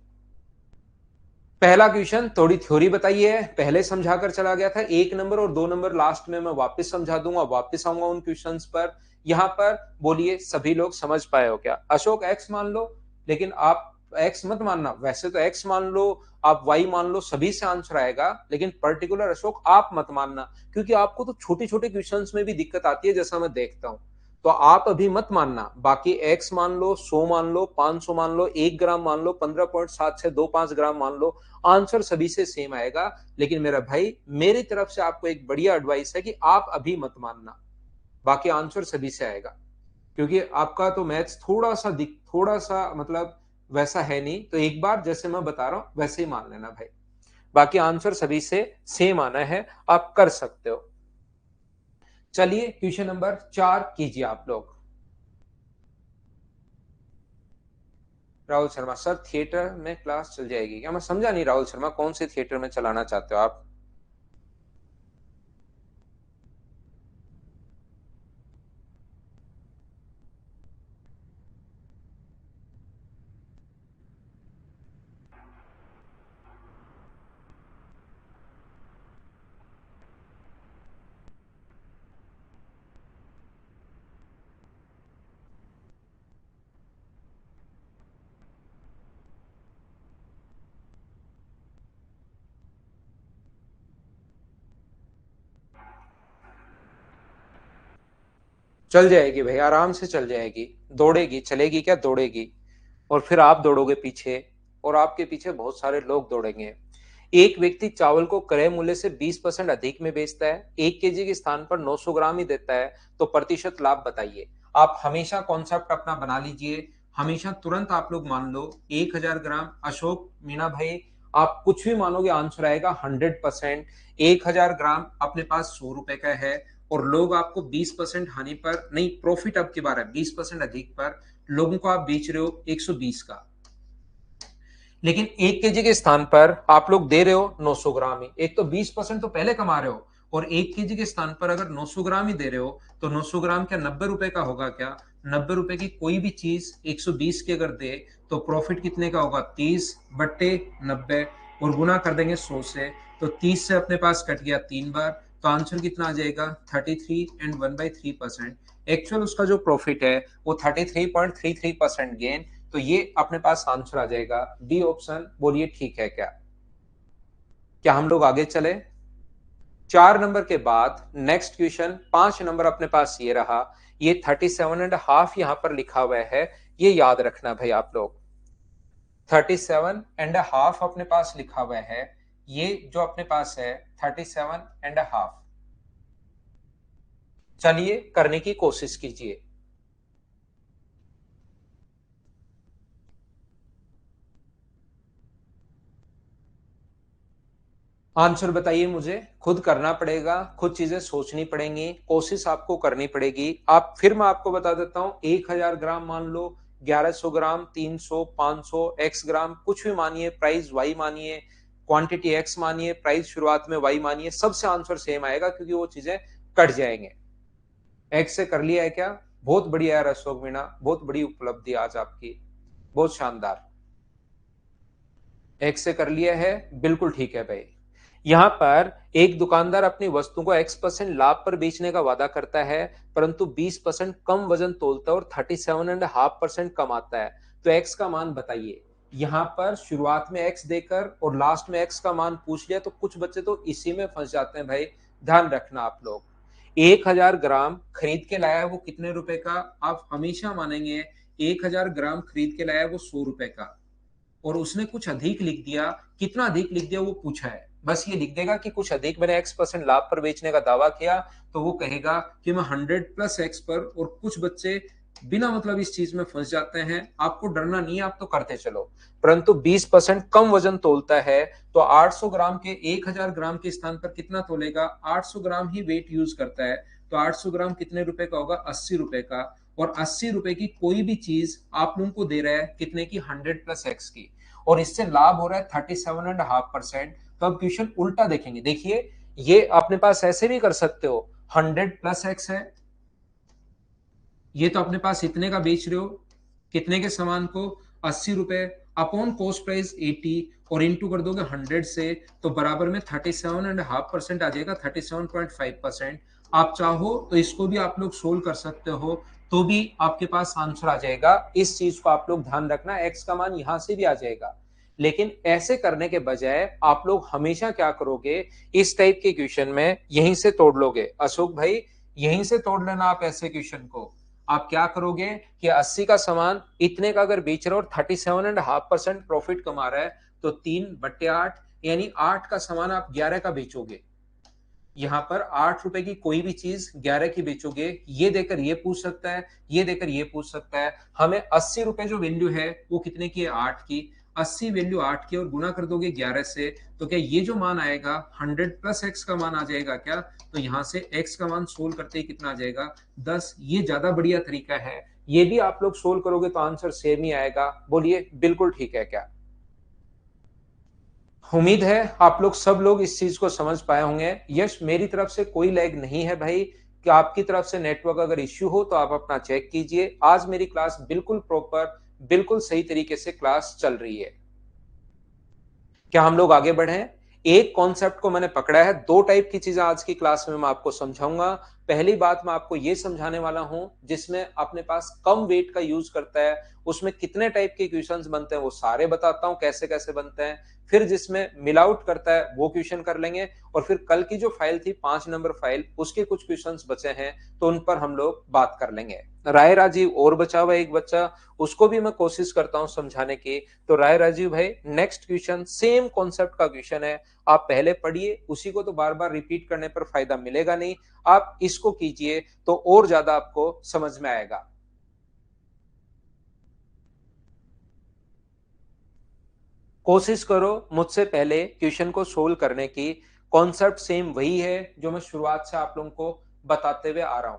पहला क्वेश्चन थोड़ी थ्योरी बताइए, पहले समझा कर चला गया था। 1 नंबर और 2 नंबर लास्ट में मैं वापस समझा दूंगा, वापस आऊंगा उन क्वेश्चंस पर। यहां पर बोलिए सभी लोग समझ पाए हो क्या। अशोक एक्स मान लो, लेकिन आप एक्स मत मानना, वैसे तो एक्स मान लो, आप वाई मान लो, सभी से आंसर आएगा। लेकिन पर्टिकुलर अशोक आप मत मानना, क्योंकि आपको तो छोटे छोटे क्वेश्चंस में भी दिक्कत आती है, जैसा मैं देखता हूं। तो आप अभी मत मानना। बाकी एक्स मान लो, 100 मान लो, 500 मान लो, 1 ग्राम मान लो, 15.7 से 25 ग्राम मान लो, आंसर सभी से सेम आएगा। लेकिन मेरा भाई, मेरी तरफ से आपको एक बढ़िया एडवाइस है कि आप अभी मत मानना, बाकी आंसर सभी से आएगा। क्योंकि आपका तो मैथ्स थोड़ा सा मतलब वैसा है नहीं, तो एक बार जैसे मैं बता रहा हूं वैसे ही मान लेना भाई। बाकी आंसर सभी से सेम आना है, आप कर सकते हो। चलिए क्वेश्चन नंबर 4 कीजिए आप लोग। राहुल शर्मा सर, थिएटर में क्लास चल जाएगी क्या, मैं समझा नहीं राहुल शर्मा, कौन से थिएटर में चलाना चाहते हो आप। चल जाएगी भाई, आराम से चल जाएगी। दौड़ेगी, चलेगी क्या, दौड़ेगी। और फिर आप दौड़ोगे पीछे, और आपके पीछे बहुत सारे लोग दौड़ेंगे। एक व्यक्ति चावल को क्रय मूल्य से 20% अधिक में बेचता है, 1 केजी के स्थान पर 900 ग्राम ही देता है, तो प्रतिशत लाभ बताइए। आप हमेशा कॉन्सेप्ट अपना बना लीजिए, हमेशा तुरंत आप लोग मान लो 1000 ग्राम। अशोक मीणा भाई, आप कुछ भी मानोगे आंसर आएगा 100%। 1000 ग्राम अपने पास 100 रुपए का है और लोग आपको 20% हानि पर नहीं, प्रॉफिट अब की बार है 20% अधिक पर लोगों को आप बेच रहे हो 120 का, लेकिन 1 केजी के स्थान पर आप लोग दे रहे हो 900 ग्राम ही। एक तो 20% तो पहले कमा रहे हो और 1 केजी के स्थान पर अगर 900 ग्राम ही दे रहे हो तो 900 ग्राम क्या 90 रुपए का होगा क्या? 90 रुपए की कोई भी चीज 120 की अगर दे तो प्रॉफिट कितने का होगा? 30/90 और गुना कर देंगे 100 से, तो 30 से अपने पास कट गया 3 बार, तो आंसर कितना आ जाएगा? 33 एंड 1/3%। एक्चुअल उसका जो प्रॉफिट है वो 33.33% गेन। तो ये अपने पास आंसर आ जाएगा डी ऑप्शन। बोलिए ठीक है क्या? क्या हम लोग आगे चले? 4 नंबर के बाद नेक्स्ट क्वेश्चन 5 नंबर अपने पास ये रहा। ये 37.5 यहां पर लिखा हुआ है, ये याद रखना भाई आप लोग। 37.5 अपने पास लिखा हुआ है, ये जो अपने पास है 37.5। चलिए करने की कोशिश कीजिए। आंसर बताइए, मुझे खुद करना पड़ेगा, खुद चीजें सोचनी पड़ेंगी, कोशिश आपको करनी पड़ेगी। आप फिर मैं आपको बता देता हूं, 1000 ग्राम मान लो, 1100 ग्राम, 300, 500 एक्स ग्राम, कुछ भी मानिए, प्राइस वाई मानिए, क्वांटिटी एक्स मानिए, प्राइस शुरुआत में वाई मानिए, सबसे आंसर सेम आएगा क्योंकि वो चीजें कट जाएंगे। एक्स से कर लिया है क्या? बहुत बढ़िया यार अशोक मीणा, बहुत बड़ी उपलब्धि आज आपकी, बहुत शानदार। एक्स से कर लिया है, बिल्कुल ठीक है भाई। यहां पर एक दुकानदार अपनी वस्तु को X% लाभ पर बेचने का वादा करता है, परंतु 20% कम वजन तोलता है और 37.5% कमाता है, तो X का मान बताइए। यहां पर शुरुआत में X देकर और लास्ट में X का मान पूछ लिया तो कुछ बच्चे तो इसी में फंस जाते हैं भाई। ध्यान रखना आप लोग, 1000 ग्राम खरीद के लाया है वो कितने रुपए का? आप हमेशा मानेंगे 1000 ग्राम खरीद के लाया है वो 100 रुपए का, और उसने कुछ अधिक लिख दिया। कितना अधिक लिख दिया वो पूछा है, बस ये लिख देगा कि कुछ अधिक मैंने X% लाभ पर बेचने का दावा किया, तो वो कहेगा कि मैं 100+X पर। और कुछ बच्चे बिना मतलब इस चीज में फंस जाते हैं। आपको डरना नहीं है, आप तो करते चलो, परंतु 20% कम वजन तोलता है, तो 800 ग्राम के 1000 ग्राम के स्थान पर कितना तोलेगा? 800 ग्राम ही वेट यूज करता है, तो 800 ग्राम कितने रुपए का होगा? 80 रुपए का। और 80 रुपए की कोई भी चीज आप लोगों को दे रहा है कितने की? 100+X की, और इससे लाभ हो रहा है 37.5%। तो अब क्वेश्चन उल्टा देखेंगे, देखिए ये अपने पास ऐसे भी कर सकते हो, 100+X है, ये तो अपने पास इतने का बेच रहे हो, कितने के सामान को? 80 रुपए, अपॉन कॉस्ट प्राइस 80 और इंटू कर दोगे 100 से, तो बराबर में 37.5% आ जाएगा, 37.5%। आप चाहो तो इसको भी आप लोग सोल्व कर सकते हो, तो भी आपके पास आंसर आ जाएगा। इस चीज को आप लोग ध्यान रखना, एक्स का मान यहां से भी आ जाएगा। लेकिन ऐसे करने के बजाय आप लोग हमेशा क्या करोगे, इस टाइप के क्वेश्चन में यहीं से तोड़ लोगे। अशोक भाई, यहीं से तोड़ लेना आप ऐसे क्वेश्चन को। आप क्या करोगे कि 80 का सामान इतने का अगर बेच रहे हो और 37.5% प्रॉफिट कमा रहा है, तो 3/8 यानी 8 का सामान आप 11 का बेचोगे। यहां पर 8 रुपए की कोई भी चीज 11 की बेचोगे। ये देकर ये पूछ सकता है, ये देकर ये पूछ सकता है। हमें 80 रुपए जो वैल्यू है वो कितने की है? 8 की। 80 वैल्यू 8 की और गुना कर दोगे 11 से, तो क्या ये जो मान आएगा 100+X का मान आ जाएगा क्या? तो यहां से X का मान सोल्व करते ही कितना आ जाएगा? 10। ये ज्यादा बढ़िया तरीका है, ये भी आप लोग सोल्व करोगे तो आंसर सेम ही आएगा। बोलिए बिल्कुल ठीक है क्या? उम्मीद है आप लोग सब लोग इस चीज को समझ पाए होंगे। यश, मेरी तरफ से कोई लैग नहीं है भाई, कि आपकी तरफ से नेटवर्क अगर इश्यू हो तो आप अपना चेक कीजिए। आज मेरी क्लास बिल्कुल प्रॉपर, बिल्कुल सही तरीके से क्लास चल रही है। क्या हम लोग आगे बढ़े? एक कॉन्सेप्ट को मैंने पकड़ा है, दो टाइप की चीजें आज की क्लास में मैं आपको समझाऊंगा। पहली बात मैं आपको ये समझाने वाला हूं, जिसमें अपने पास कम वेट का यूज करता है, उसमें कितने टाइप के क्वेश्चंस बनते हैं वो सारे बताता हूं, कैसे कैसे बनते हैं। फिर जिसमें मिल आउट करता है वो क्वेश्चन कर लेंगे, और फिर कल की जो फाइल थी 5 नंबर फाइल, उसके कुछ क्वेश्चंस बचे हैं तो उन पर हम लोग बात कर लेंगे। राय राजीव और बचा हुआ एक बच्चा, उसको भी मैं कोशिश करता हूं समझाने की। तो राय राजीव भाई, नेक्स्ट क्वेश्चन सेम कॉन्सेप्ट का क्वेश्चन है, आप पहले पढ़िए, उसी को तो बार बार रिपीट करने पर फायदा मिलेगा नहीं, आप इसको कीजिए तो और ज्यादा आपको समझ में आएगा। कोशिश करो मुझसे पहले क्वेश्चन को सोल्व करने की, कॉन्सेप्ट सेम वही है जो मैं शुरुआत से आप लोगों को बताते हुए आ रहा हूं।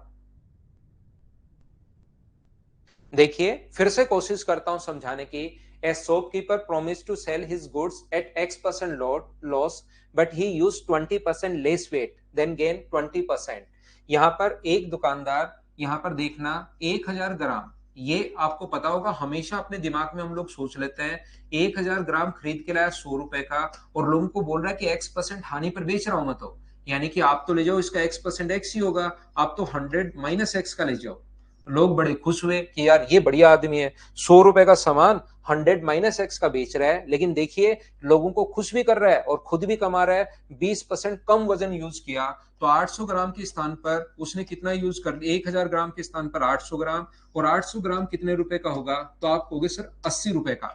देखिए फिर से कोशिश करता हूं समझाने की। A shopkeeper promise to sell his goods at X% loss, but he use 20% less weight then gain 20%। यहां पर एक दुकानदार, यहां पर देखना 1000 ग्राम, ये आपको पता होगा, हमेशा अपने दिमाग में हम लोग सोच लेते हैं 1000 ग्राम खरीद के लाया 100 रुपए का, और लोगों को बोल रहा है कि X% हानि पर बेच रहा हूं मैं, तो यानी कि आप तो ले जाओ इसका X% X ही होगा, आप तो 100 - X का ले जाओ। लोग बड़े खुश हुए कि यार ये बढ़िया आदमी है, 100 रुपए का सामान 100 - X का बेच रहा है, लेकिन देखिए लोगों को खुश भी कर रहा है और खुद भी कमा रहा है। 20% कम वजन यूज किया, तो 800 ग्राम के स्थान पर उसने कितना यूज कर लिया, 1000 ग्राम के स्थान पर 800 ग्राम, और 800 ग्राम कितने रुपए का होगा, तो आप कहोगे सर 80 रुपए का।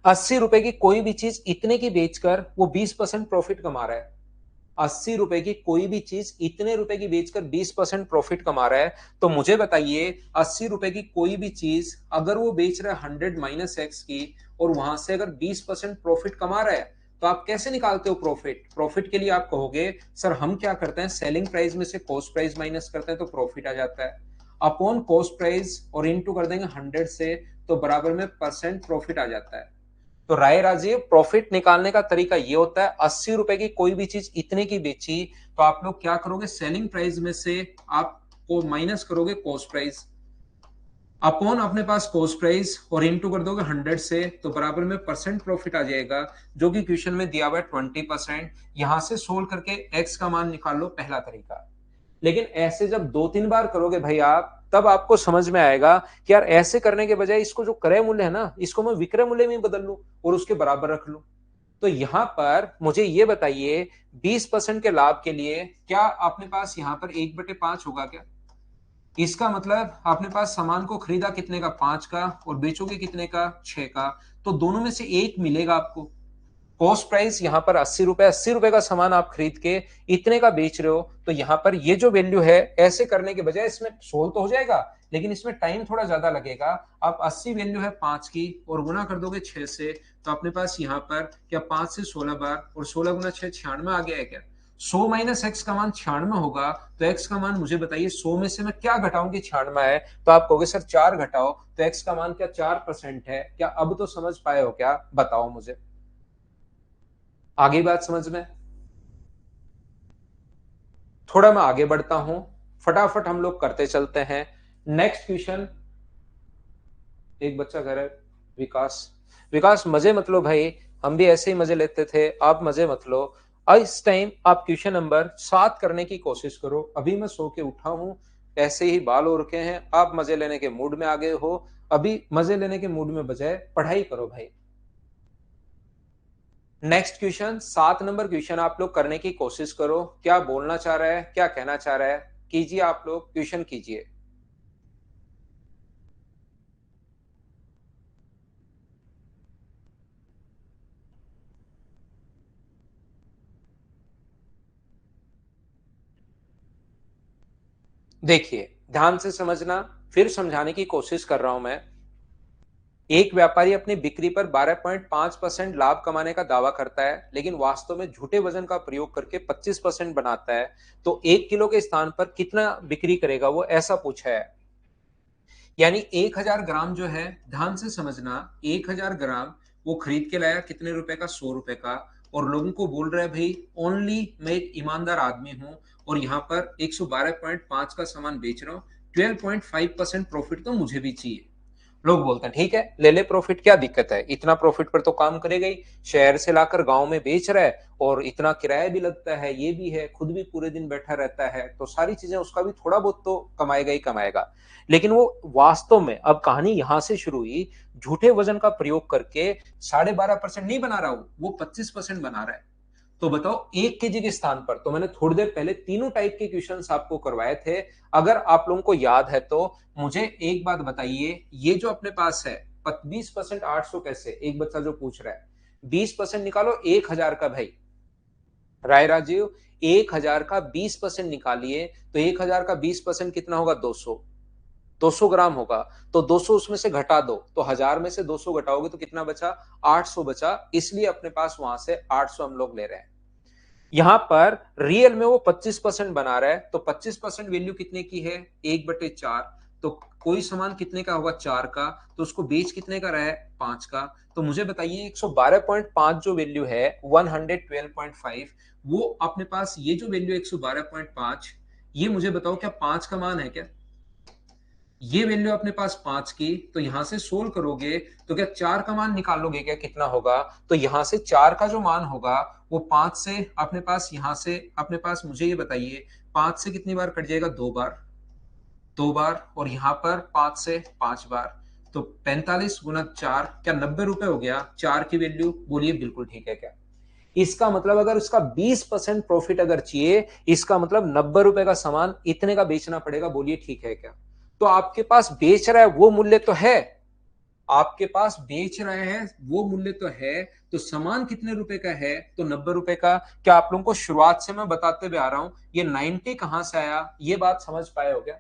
80 रुपए की कोई भी चीज इतने की बेचकर वो 20% प्रॉफिट कमा रहा है। 80 रुपए की कोई भी चीज इतने रुपए की बेचकर 20% प्रॉफिट कमा रहा है, तो मुझे बताइए 80 रुपए की कोई भी चीज अगर वो बेच रहा है 100 - X की, और वहां से अगर 20% प्रॉफिट कमा रहा है, तो आप कैसे निकालते हो प्रॉफिट? प्रॉफिट के लिए आप कहोगे सर हम क्या करते हैं, सेलिंग प्राइस में से कॉस्ट प्राइस माइनस करते हैं तो प्रॉफिट आ जाता है, अपॉन कॉस्ट प्राइस और इनटू कर देंगे 100 से, तो बराबर में परसेंट प्रॉफिट आ जाता है। तो राय राजीव, प्रॉफिट निकालने का तरीका ये होता है, 80 रुपए की कोई भी चीज इतने की बेची, तो आप लोग क्या करोगे, सेलिंग प्राइस में से आपको माइनस करोगे कॉस्ट प्राइस, अपॉन अपने पास कॉस्ट प्राइस और इनटू कर दोगे 100 से, तो बराबर में परसेंट प्रॉफिट आ जाएगा, जो कि क्वेश्चन में दिया हुआ है 20%। यहां से सोल्व करके एक्स का मान निकाल लो, पहला तरीका। लेकिन ऐसे जब 2-3 बार करोगे भाई आप, तब आपको समझ में आएगा कि यार ऐसे करने के बजाय इसको जो क्रय मूल्य है ना, इसको मैं विक्रय मूल्य में बदल लूं और उसके बराबर रख लूं। तो यहां पर मुझे ये बताइए, 20% के लाभ के लिए क्या अपने पास यहां पर 1/5 होगा क्या? इसका मतलब आपने पास सामान को खरीदा कितने का, 5 का, और बेचोगे कितने का, 6 का, तो दोनों में से एक मिलेगा आपको। कॉस्ट प्राइस यहाँ पर 80 रुपए, 80 रुपए का सामान आप खरीद के इतने का बेच रहे हो, तो यहाँ पर ये जो वैल्यू है, ऐसे करने के बजाय इसमें सोल्व तो हो जाएगा, लेकिन इसमें टाइम थोड़ा ज्यादा लगेगा। आप 80 वैल्यू है 5 की और गुना कर दोगे 6 से, तो अपने पास यहाँ पर क्या 5 से 16 बार, और 16 गुना 6 96 आ गया है क्या? 100 - X का मान 96 होगा, तो X का मान मुझे बताइए 100 में से मैं क्या घटाऊं कि 96 है, तो आप कहोगे सर 4 घटाओ, तो X का मान क्या 4% है क्या? अब तो समझ पाए हो क्या, बताओ मुझे। आगे बात समझ में? थोड़ा मैं आगे बढ़ता हूं, फटाफट हम लोग करते चलते हैं। नेक्स्ट क्वेश्चन, एक बच्चा कह रहा है, विकास, विकास मजे मत लो भाई, हम भी ऐसे ही मजे लेते थे, आप मजे मत लो। इस टाइम आप क्वेश्चन नंबर 7 करने की कोशिश करो। अभी मैं सो के उठा हूं, ऐसे ही बाल हो रखे हैं, आप मजे लेने के मूड में आ गए हो। अभी मजे लेने के मूड में बजाय पढ़ाई करो भाई। नेक्स्ट क्वेश्चन, 7 नंबर क्वेश्चन आप लोग करने की कोशिश करो। क्या बोलना चाह रहा है, क्या कहना चाह रहा है, कीजिए, आप लोग क्वेश्चन कीजिए। देखिए ध्यान से समझना, फिर समझाने की कोशिश कर रहा हूं मैं। एक व्यापारी अपनी बिक्री पर 12.5% लाभ कमाने का दावा करता है, लेकिन वास्तव में झूठे वजन का प्रयोग करके 25% बनाता है। तो 1 किलो के स्थान पर कितना बिक्री करेगा वो, ऐसा पूछा है। यानी 1000 ग्राम जो है, ध्यान से समझना, 1000 ग्राम वो खरीद के लाया कितने रुपए का, 100 रुपए का, और लोगों को बोल रहा है भाई ओनली मैं एक ईमानदार आदमी हूं, और यहाँ पर 112.5 का सामान बेच रहा हूँ, 12.5% प्रॉफिट तो मुझे भी चाहिए। लोग बोलते हैं ठीक है ले ले प्रॉफिट, क्या दिक्कत है, इतना प्रॉफिट पर तो काम करेगा ही, शहर से लाकर गांव में बेच रहा है और इतना किराया भी लगता है, ये भी है, खुद भी पूरे दिन बैठा रहता है, तो सारी चीजें उसका भी थोड़ा बहुत तो कमाएगा ही कमाएगा। लेकिन वो वास्तव में, अब कहानी यहां से शुरू हुई, झूठे वजन का प्रयोग करके 12.5% नहीं बना रहा, वो 25% बना रहा है। तो बताओ 1 केजी के स्थान पर, तो मैंने थोड़ी देर पहले तीनों टाइप के क्वेश्चंस आपको करवाए थे, अगर आप लोगों को याद है तो मुझे एक बात बताइए, ये जो अपने पास है 20% 800 कैसे, एक बच्चा जो पूछ रहा है, 20% निकालो 1000 का भाई, राय राजीव, 1000 का 20% निकालिए, तो 1000 का 20% कितना होगा, 200 ग्राम होगा। तो 200 उसमें से घटा दो, तो 1000 में से 200 घटाओगे तो कितना बचा, 800 बचा, इसलिए अपने पास वहां से 800 हम लोग ले रहे हैं। यहां पर रियल में वो 25% बना रहा है, तो 25% वैल्यू कितने की है, 1/4। तो कोई सामान कितने का होगा, 4 का, तो उसको बेच कितने का रहा है, 5 का। तो मुझे बताइए 112.5 जो वैल्यू है, 112.5, वो अपने पास ये जो वैल्यू 112.5, ये मुझे बताओ क्या 5 का मान है क्या, ये वैल्यू अपने पास 5 की, तो यहां से सोल्व करोगे तो क्या 4 का मान निकालोगे क्या, कितना होगा, तो यहां से 4 का जो मान होगा वो 5 से अपने पास, यहां से अपने पास, मुझे ये बताइए 5 से कितनी बार कट जाएगा, 2 बार, 2 बार, और यहां पर 5 से 5 बार, तो 45 × 4, क्या 90 रुपए हो गया, 4 की वैल्यू, बोलिए बिल्कुल ठीक है क्या। इसका मतलब अगर उसका 20% प्रॉफिट अगर चाहिए, इसका मतलब 90 रुपए का सामान इतने का बेचना पड़ेगा, बोलिए ठीक है क्या। तो आपके पास बेच रहा है वो मूल्य तो है, आपके पास बेच रहे हैं वो मूल्य तो है, तो सामान कितने रुपए का है, तो 90 रुपए का। क्या आप लोगों को शुरुआत से मैं बताते हुए आ रहा हूं, ये 90 कहां से आया, ये बात समझ पाए हो क्या।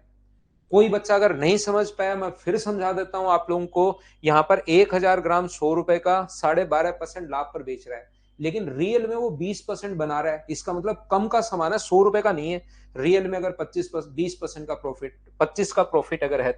कोई बच्चा अगर नहीं समझ पाया, मैं फिर समझा देता हूं आप लोगों को। यहां पर 1000 ग्राम 100 रुपए का 12.5% लाभ पर बेच रहा है, लेकिन रियल में वो 20% बना रहा है, इसका मतलब कम का सामान है, 100 रुपए का नहीं है। रियल में अगर 20% का प्रॉफिट, 25 का प्रॉफिट अगर है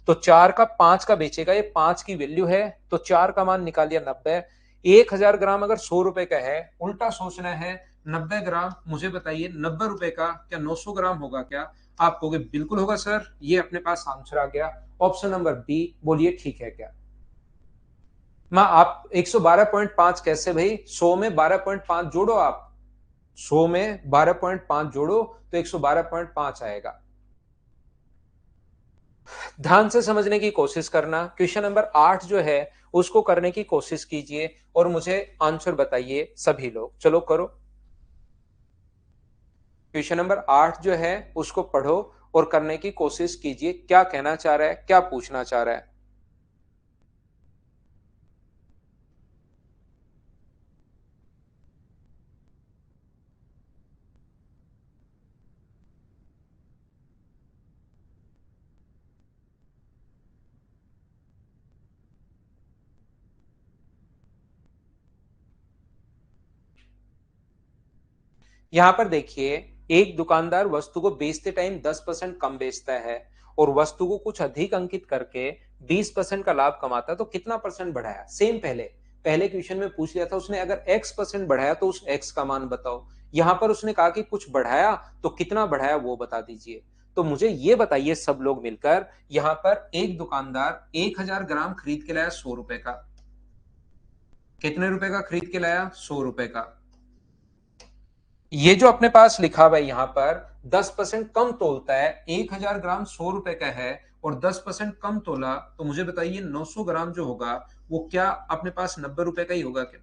तो 4 का 5 का बेचेगा, ये 5 की वैल्यू है, तो 4 का मान निकाल लिया 90। 1000 ग्राम अगर 100 रुपए का है, उल्टा सोचना है, 90 ग्राम, मुझे बताइए 90 रुपए का क्या 900 ग्राम होगा क्या, आप कहोगे बिल्कुल होगा सर, ये अपने पास आंसर आ गया, ऑप्शन नंबर बी, बोलिए ठीक है क्या। मैं आप 112.5 कैसे भाई, 100 में 12.5 जोड़ो आप, 100 में 12.5 जोड़ो तो 112.5 आएगा। ध्यान से समझने की कोशिश करना, क्वेश्चन नंबर 8 जो है उसको करने की कोशिश कीजिए और मुझे आंसर बताइए सभी लोग, चलो करो। क्वेश्चन नंबर 8 जो है उसको पढ़ो और करने की कोशिश कीजिए, क्या कहना चाह रहा है, क्या पूछना चाह रहा है। यहां पर देखिए, एक दुकानदार वस्तु को बेचते टाइम 10% कम बेचता है और वस्तु को कुछ अधिक अंकित करके 20% का लाभ कमाता है, तो कितना परसेंट बढ़ाया, सेम पहले पहले क्वेश्चन में पूछ लिया था उसने, अगर x% बढ़ाया तो उस x का मान बताओ। यहां पर उसने कहा कि कुछ बढ़ाया, तो कितना बढ़ाया वो बता दीजिए। तो मुझे ये बताइए सब लोग मिलकर, यहां पर एक दुकानदार 1000 ग्राम खरीद के लाया 100 रुपए का, कितने रुपए का खरीद के लाया, 100 रुपए का। ये जो अपने पास लिखा हुआ है यहाँ पर 10% कम तोलता है, 1000 ग्राम 100 रुपए का है और 10% कम तोला, तो मुझे बताइए 900 ग्राम जो होगा वो क्या अपने पास 90 रुपए का ही होगा क्या।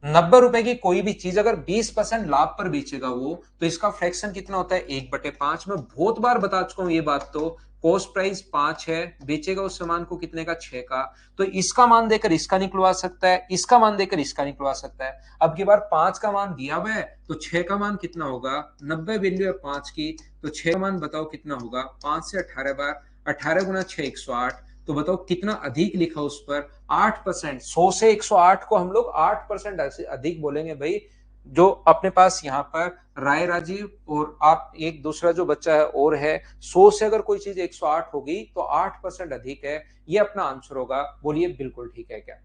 90 रुपए की कोई भी चीज अगर 20% लाभ पर बेचेगा वो, तो इसका फ्रैक्शन कितना होता है, 1/5। मैं बहुत बार बता चुका हूं ये बात, तो कॉस्ट प्राइस 5 है, बेचेगा उस सामान को कितने का, 6 का, तो इसका मान देकर इसका निकलवा सकता है, इसका मान देकर इसका निकलवा सकता है। अब की बार 5 का मान दिया हुआ है, तो 6 का मान कितना होगा, 90 वैल्यू है 5 की, तो 6 का मान बताओ कितना होगा, 5 से 18 बार, 18 गुना 6 108, तो बताओ कितना अधिक लिखा उस पर, 8%। 100 से 108 को हम लोग 8% अधिक बोलेंगे भाई। जो अपने पास यहाँ पर राय राजीव और आप एक दूसरा जो बच्चा है और है, 100 से अगर कोई चीज 108 होगी तो 8% अधिक है, ये अपना आंसर होगा, बोलिए बिल्कुल ठीक है क्या।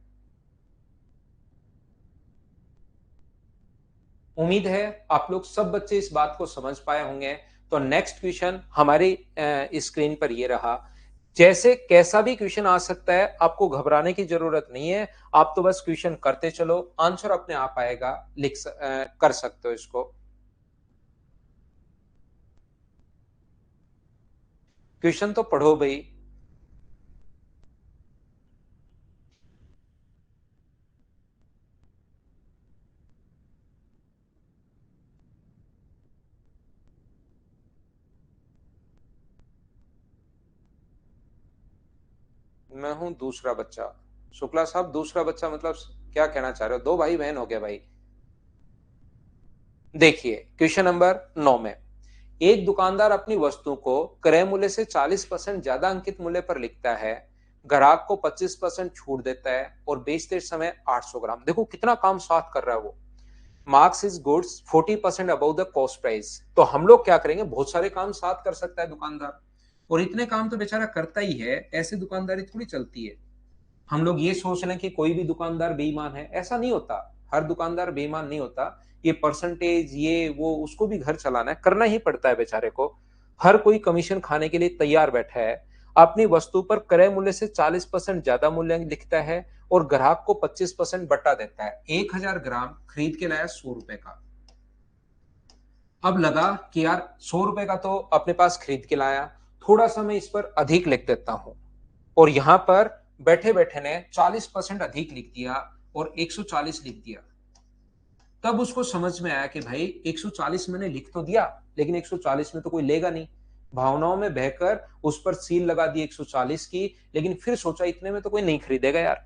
उम्मीद है आप लोग सब बच्चे इस बात को समझ पाए होंगे। तो नेक्स्ट क्वेश्चन हमारी स्क्रीन पर ये रहा, जैसे कैसा भी क्वेश्चन आ सकता है, आपको घबराने की जरूरत नहीं है। आप तो बस क्वेश्चन करते चलो, आंसर अपने आप आएगा। कर सकते हो इसको। क्वेश्चन तो पढ़ो भाई। मैं हूं दूसरा बच्चा। शुक्ला साहब, दूसरा बच्चा मतलब क्या कहना चाह रहे हो? दो भाई बहन हो गया भाई। देखिए क्वेश्चन नंबर 9 में एक दुकानदार अपनी वस्तु को क्रय मूल्य से 40% ज्यादा अंकित मूल्य पर लिखता है, ग्राहक को 25% छूट देता है और बेचते समय 800 ग्राम। देखो कितना काम साथ कर रहा है वो। Marks is goods 40% above the cost price. तो हम लोग क्या करेंगे, बहुत सारे काम साथ कर सकता है दुकानदार, और इतने काम तो बेचारा करता ही है। ऐसे दुकानदारी थोड़ी चलती है। हम लोग ये सोच लें कि कोई भी दुकानदार बेईमान है, ऐसा नहीं होता। हर दुकानदार बेईमान नहीं होता। ये परसेंटेज ये वो, उसको भी घर चलाना है, करना ही पड़ता है बेचारे को। हर कोई कमीशन खाने के लिए तैयार बैठा है। अपनी वस्तु पर क्रय मूल्य से 40% ज्यादा मूल्य लिखता है और ग्राहक को 25% बट्टा देता है। 1000 ग्राम खरीद के लाया 100 रुपए का। अब लगा कि यार 100 रुपए का तो अपने पास खरीद के लाया, थोड़ा सा मैं इस पर अधिक लिख देता हूं। और यहां पर बैठे बैठे ने 40% अधिक लिख दिया और 140 लिख दिया। तब उसको समझ में आया कि भाई 140 मैंने लिख तो दिया, लेकिन 140 में तो कोई लेगा नहीं। भावनाओं में बहकर उस पर सील लगा दी 140 की, लेकिन फिर सोचा इतने में तो कोई नहीं खरीदेगा यार।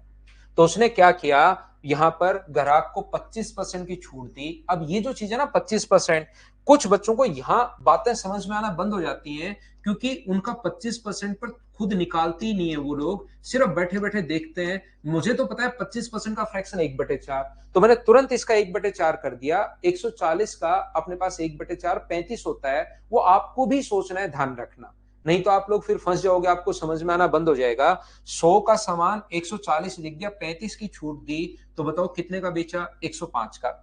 तो उसने क्या किया, यहां पर ग्राहक को 25% की छूट दी। अब ये जो चीज है ना 25%, कुछ बच्चों को यहां बातें समझ में आना बंद हो जाती हैं, क्योंकि उनका 25% पर खुद निकालती ही नहीं है वो लोग, सिर्फ बैठे बैठे देखते हैं। मुझे तो पता है 25% का फ्रैक्शन 1/4, तो मैंने तुरंत इसका 1/4 कर दिया। 140 का अपने पास 1/4 35 होता है। वो आपको भी सोचना है, ध्यान रखना, नहीं तो आप लोग फिर फंस जाओगे, आपको समझ में आना बंद हो जाएगा। 100 का सामान 140 लिख दिया, 35 की छूट दी, तो बताओ कितने का बेचा? 105 का।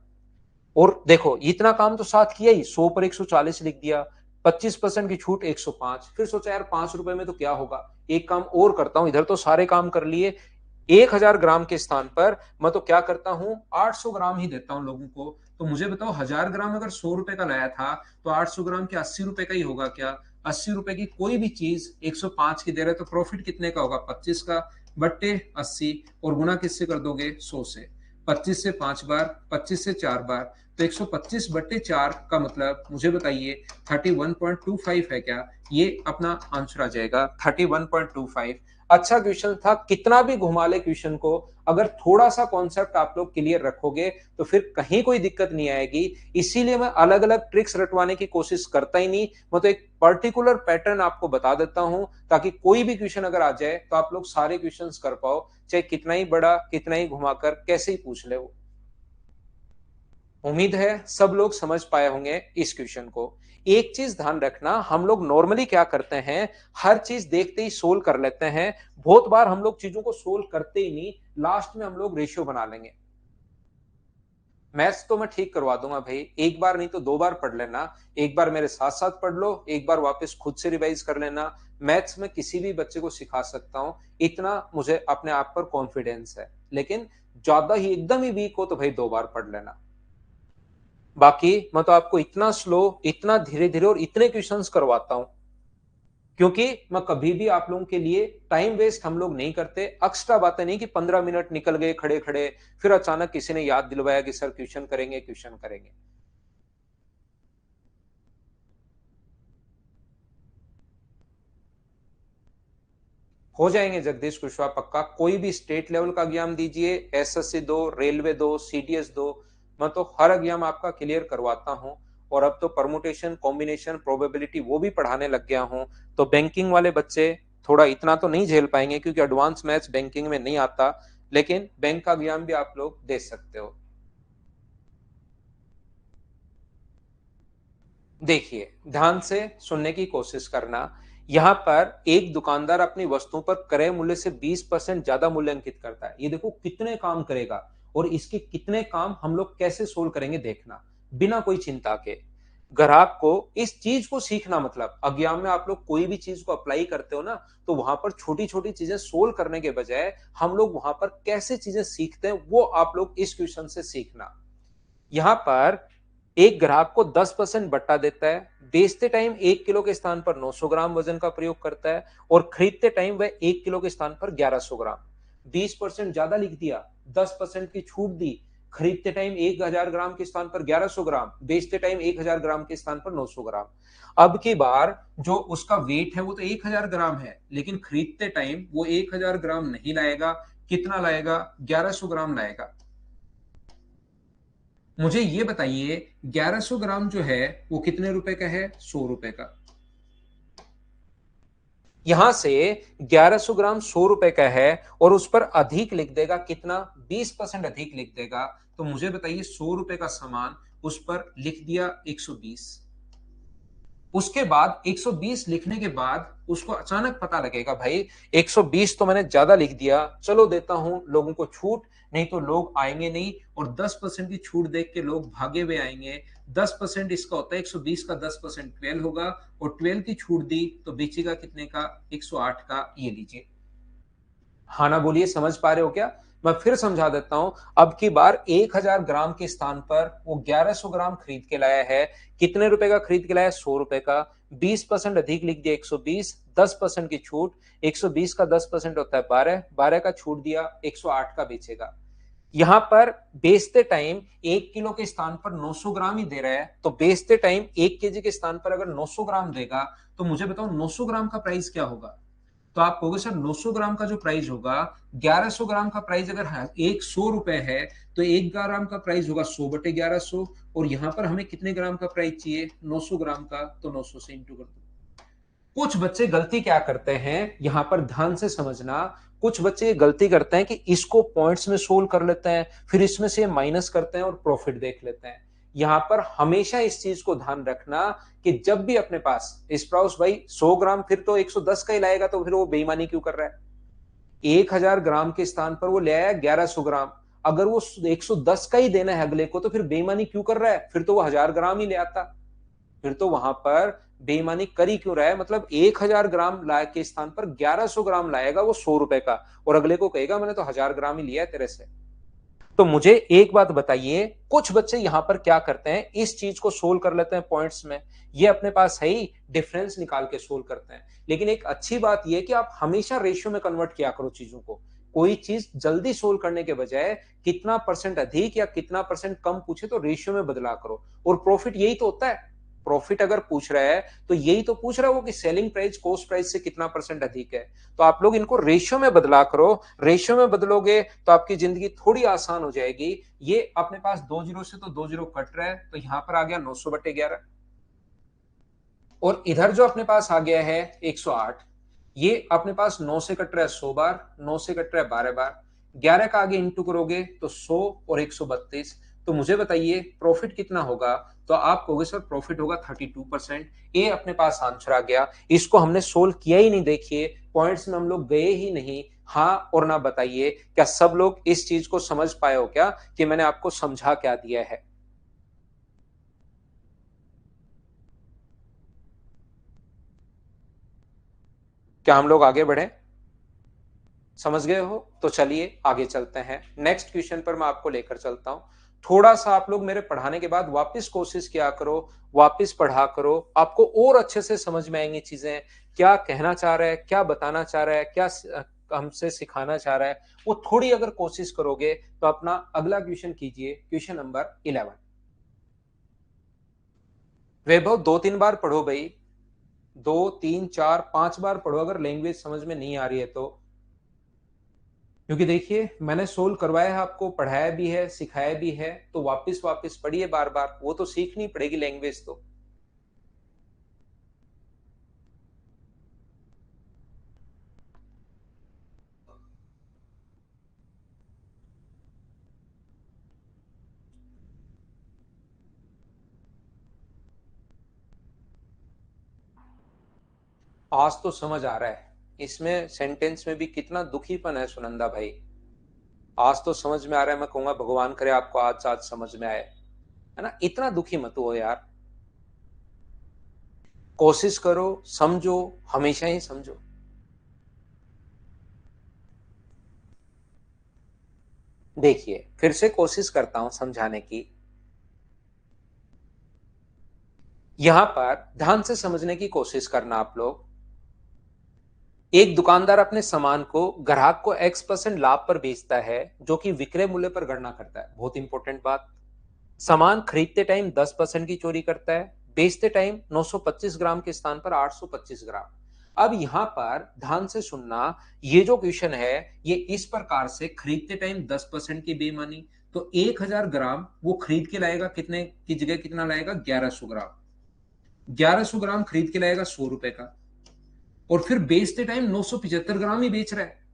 और देखो इतना काम तो साथ किया ही, 100 पर 140 लिख दिया, 25% की छूट 105। फिर सोचा यार 5 रुपए में तो क्या होगा, एक काम और करता हूं, इधर तो सारे काम कर लिए। 1000 ग्राम के स्थान पर मैं तो क्या करता हूं, 800 ग्राम ही देता हूं लोगों को। तो मुझे बताओ 1000 ग्राम अगर 100 रुपए का लाया था, तो 800 ग्राम के 80 रुपए का ही होगा क्या? 80 रुपए की कोई भी चीज 105 की दे रहे तो प्रॉफिट कितने का होगा? 25 का। बट्टे 80, और गुना किससे कर दोगे? 100 से। 25 से 5 बार, 25 से 4 बार, तो 125/4 का मतलब मुझे बताइए 31.25 है क्या? ये अपना आंसर आ जाएगा 31.25। अच्छा क्वेश्चन था, कितना भी घुमा ले क्वेश्चन को, अगर थोड़ा सा कॉन्सेप्ट आप लोग क्लियर रखोगे तो फिर कहीं कोई दिक्कत नहीं आएगी। इसीलिए मैं अलग अलग ट्रिक्स रटवाने की कोशिश करता ही नहीं, मैं तो एक पर्टिकुलर पैटर्न आपको बता देता हूं, ताकि कोई भी क्वेश्चन अगर आ जाए तो आप लोग सारे क्वेश्चंस कर पाओ, चाहे कितना ही बड़ा कितना ही घुमाकर कैसे ही पूछ ले वो। उम्मीद है सब लोग समझ पाए होंगे इस क्वेश्चन को। एक चीज ध्यान रखना, हम लोग नॉर्मली क्या करते हैं, हर चीज देखते ही सोल्व कर लेते हैं। बहुत बार हम लोग चीजों को सोल्व करते ही नहीं, लास्ट में हम लोग रेशियो बना लेंगे। मैथ्स तो मैं ठीक करवा दूंगा भाई, एक बार नहीं तो 2 बार पढ़ लेना। एक बार मेरे साथ साथ पढ़ लो, एक बार वापस खुद से रिवाइज कर लेना। मैथ्स में किसी भी बच्चे को सिखा सकता हूं, इतना मुझे अपने आप पर कॉन्फिडेंस है। लेकिन ज्यादा ही एकदम ही वीक हो तो भाई 2 बार पढ़ लेना। बाकी मैं तो आपको इतना स्लो, इतना धीरे धीरे और इतने क्वेश्चंस करवाता हूं, क्योंकि मैं कभी भी आप लोगों के लिए टाइम वेस्ट हम लोग नहीं करते। एक्स्ट्रा बातें नहीं कि 15 मिनट निकल गए खड़े खड़े, फिर अचानक किसी ने याद दिलवाया कि सर क्वेश्चन करेंगे क्वेश्चन करेंगे। हो जाएंगे जगदीश कुशवाहा, पक्का। कोई भी स्टेट लेवल का एग्जाम दीजिए, एसएससी दो, रेलवे दो, सीडीएस दो, मैं तो हर एग्जाम आपका क्लियर करवाता हूं। और अब तो परमुटेशन कॉम्बिनेशन प्रोबेबिलिटी वो भी पढ़ाने लग गया हूं। तो बैंकिंग वाले बच्चे थोड़ा इतना तो नहीं झेल पाएंगे, क्योंकि एडवांस मैथ्स बैंकिंग में नहीं आता, लेकिन बैंक का एग्जाम भी आप लोग दे सकते हो। देखिए ध्यान से सुनने की कोशिश करना। यहां पर एक दुकानदार अपनी वस्तुओं पर क्रय मूल्य से 20% ज्यादा मूल्यांकित करता है। ये देखो कितने काम करेगा, और इसके कितने काम हम लोग कैसे सोल्व करेंगे देखना, बिना कोई चिंता के। ग्राहक को इस चीज को सीखना, मतलब एग्जाम में आप लोग कोई भी चीज को अप्लाई करते हो ना, तो वहां पर छोटी छोटी चीजें सोल्व करने के बजाय हम लोग वहां पर कैसे चीजें सीखते हैं वो आप लोग इस क्वेश्चन से सीखना। यहां पर एक ग्राहक को 10% बट्टा देता है, बेचते टाइम 1 किलो के स्थान पर 900 ग्राम वजन का प्रयोग करता है, और खरीदते टाइम वह 1 किलो के स्थान पर 1100 ग्राम। 20% ज्यादा लिख दिया, 10% की छूट दी, खरीदते टाइम 1000 ग्राम के स्थान पर 1100 ग्राम, बेचते टाइम 1000 ग्राम के स्थान पर 900 ग्राम। अब की बार जो उसका वेट है वो तो 1000 ग्राम है, लेकिन खरीदते टाइम वो 1000 ग्राम नहीं लाएगा, कितना लाएगा, 1100 ग्राम लाएगा। मुझे ये बताइए 1100 ग्राम जो है वो कितने रुपए का है, 100 रुपए का। यहां से 1100 ग्राम 100 रुपए का है, और उस पर अधिक लिख देगा कितना, 20% अधिक लिख देगा। तो मुझे बताइए 100 रुपए का सामान उस पर लिख दिया 120। उसके बाद 120 लिखने के बाद उसको अचानक पता लगेगा भाई 120 तो मैंने ज्यादा लिख दिया, चलो देता हूं लोगों को छूट, नहीं तो लोग आएंगे नहीं, और 10% की छूट देख के लोग भागे हुए आएंगे। 10% इसका होता है 120 का 10% 12 होगा, और 12 की छूट दी तो बेचेगा कितने का, 108 का। ये लीजिए। हाँ ना बोलिए, समझ पा रहे हो क्या? मैं फिर समझा देता हूं। अब की बार 1000 ग्राम के स्थान पर वो 1100 ग्राम खरीद के लाया है। कितने रुपए का खरीद के लाया, 100 रुपए का। 20% अधिक लिख दिया 120, 10% की छूट, 120 का 10% होता है 12, 12 का छूट दिया, 108 का बेचेगा। यहां पर बेचते टाइम 1 किलो के स्थान पर 900 ग्राम ही दे रहा है, तो बेचते टाइम 1 केजी के स्थान पर अगर 900 ग्राम देगा, तो मुझे बताओ 900 ग्राम का प्राइस क्या होगा। तो आप कहोगे सर 900 ग्राम का जो प्राइस होगा, 1100 ग्राम का प्राइस अगर एक 100 रुपए है, तो 1 ग्राम का प्राइस होगा 100/1100, और यहां पर हमें कितने ग्राम का प्राइस चाहिए, 900 ग्राम का, तो 900 से इंटू कर दो। कुछ बच्चे गलती क्या करते हैं, यहां पर ध्यान से समझना। कुछ बच्चे ये गलती करते हैं कि इसको पॉइंट्स में सोल्व कर लेते हैं, फिर इसमें से माइनस करते हैं और प्रॉफिट देख लेते हैं। यहां पर हमेशा इस चीज को ध्यान रखना कि जब भी अपने पास स्प्राउस भाई 100 ग्राम, फिर तो 110 का ही लाएगा, तो फिर वो बेईमानी क्यों कर रहा है। 1000 ग्राम के स्थान पर वो ले आया 1100 ग्राम। अगर वो 110 का ही देना है अगले को, तो फिर बेईमानी क्यों कर रहा है, फिर तो वो 1000 ग्राम ही ले आता। फिर तो वहां पर बेईमानी कर ही क्यों रहा है, मतलब 1000 ग्राम लाए के स्थान पर 1100 ग्राम लाएगा वो 100 रुपए का, और अगले को कहेगा मैंने तो 1000 ग्राम ही लिया है तेरे से। तो मुझे एक बात बताइए, कुछ बच्चे यहां पर क्या करते हैं, इस चीज को सोल्व कर लेते हैं पॉइंट्स में, ये अपने पास है ही, डिफरेंस निकाल के सोल्व करते हैं। लेकिन एक अच्छी बात यह कि आप हमेशा रेशियो में कन्वर्ट किया करो चीजों को। कोई चीज जल्दी सोल्व करने के बजाय कितना परसेंट अधिक या कितना परसेंट कम पूछे तो रेशियो में बदला करो। और प्रॉफिट यही तो होता है। प्रॉफिट अगर पूछ रहा है तो यही तो पूछ रहा है वो कि सेलिंग प्राइस कॉस्ट प्राइस से कितना परसेंट अधिक है। तो आप लोग इनको रेशियो में बदला करो। रेशियो में बदलोगे तो आपकी जिंदगी थोड़ी आसान हो जाएगी। ये अपने पास 2 जीरो से तो 2 जीरो कट रहा है, तो यहां पर आ गया 900/11, और इधर जो अपने पास आ गया है 108, ये अपने पास 9 से कट रहा है 100 बार, 9 से कट रहा है 12 बार, 11 का आगे इंटू करोगे तो 100 और 132। तो मुझे बताइए प्रॉफिट कितना होगा। तो आप कहोगे सर प्रॉफिट होगा 32%। ये अपने पास आंसर आ गया। इसको हमने सोल्व किया ही नहीं, देखिए पॉइंट्स में हम लोग गए ही नहीं। हाँ और ना बताइए, क्या सब लोग इस चीज को समझ पाए हो क्या कि मैंने आपको समझा क्या दिया है। क्या हम लोग आगे बढ़े, समझ गए हो? तो चलिए आगे चलते हैं, नेक्स्ट क्वेश्चन पर मैं आपको लेकर चलता हूं। थोड़ा सा आप लोग मेरे पढ़ाने के बाद वापस कोशिश किया करो, वापस पढ़ा करो, आपको और अच्छे से समझ में आएंगी चीजें। क्या कहना चाह रहा है, क्या बताना चाह रहा है, क्या हमसे सिखाना चाह रहा है, वो थोड़ी अगर कोशिश करोगे तो अपना अगला क्वेश्चन कीजिए, क्वेश्चन नंबर 11। वैभव 2-3 बार पढ़ो भाई, 2-3-4-5 बार पढ़ो अगर लैंग्वेज समझ में नहीं आ रही है तो। क्योंकि देखिए मैंने सोल्व करवाया है, आपको पढ़ाया भी है, सिखाया भी है, तो वापस वापस पढ़िए बार बार, वो तो सीखनी पड़ेगी लैंग्वेज तो। आज तो समझ आ रहा है, इसमें सेंटेंस में भी कितना दुखीपन है सुनंदा भाई। आज तो समझ में आ रहा है, मैं कहूंगा भगवान करे आपको आज आज समझ में आए, है ना। इतना दुखी मत हो यार। कोशिश करो, समझो, हमेशा ही समझो। देखिए, फिर से कोशिश करता हूं समझाने की। यहां पर ध्यान से समझने की कोशिश करना आप लोग। एक दुकानदार अपने सामान को ग्राहक को X% लाभ पर बेचता है, जो कि विक्रय मूल्य पर गणना करता है। बहुत इंपॉर्टेंट बात। सामान खरीदते टाइम 10% की चोरी करता है, बेचते टाइम 925 ग्राम के स्थान पर 825 ग्राम। अब यहां पर ध्यान से सुनना, ये जो क्वेश्चन है, ये इस प्रकार से खरीदते टाइम 10% की बेईमानी, तो 1000 ग्राम वो खरीद के लाएगा, कितने की जगह कितना लाएगा? 1100 ग्राम। 1100 ग्राम खरीद के लाएगा 100 रुपए का, और फिर बेचते टाइम 975 ग्राम ही बेच रहा है।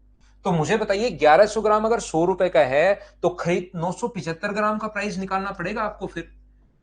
तो मुझे बताइए, 1100 ग्राम अगर 100 रुपए का है, तो खरीद 975 ग्राम का प्राइस निकालना पड़ेगा आपको फिर।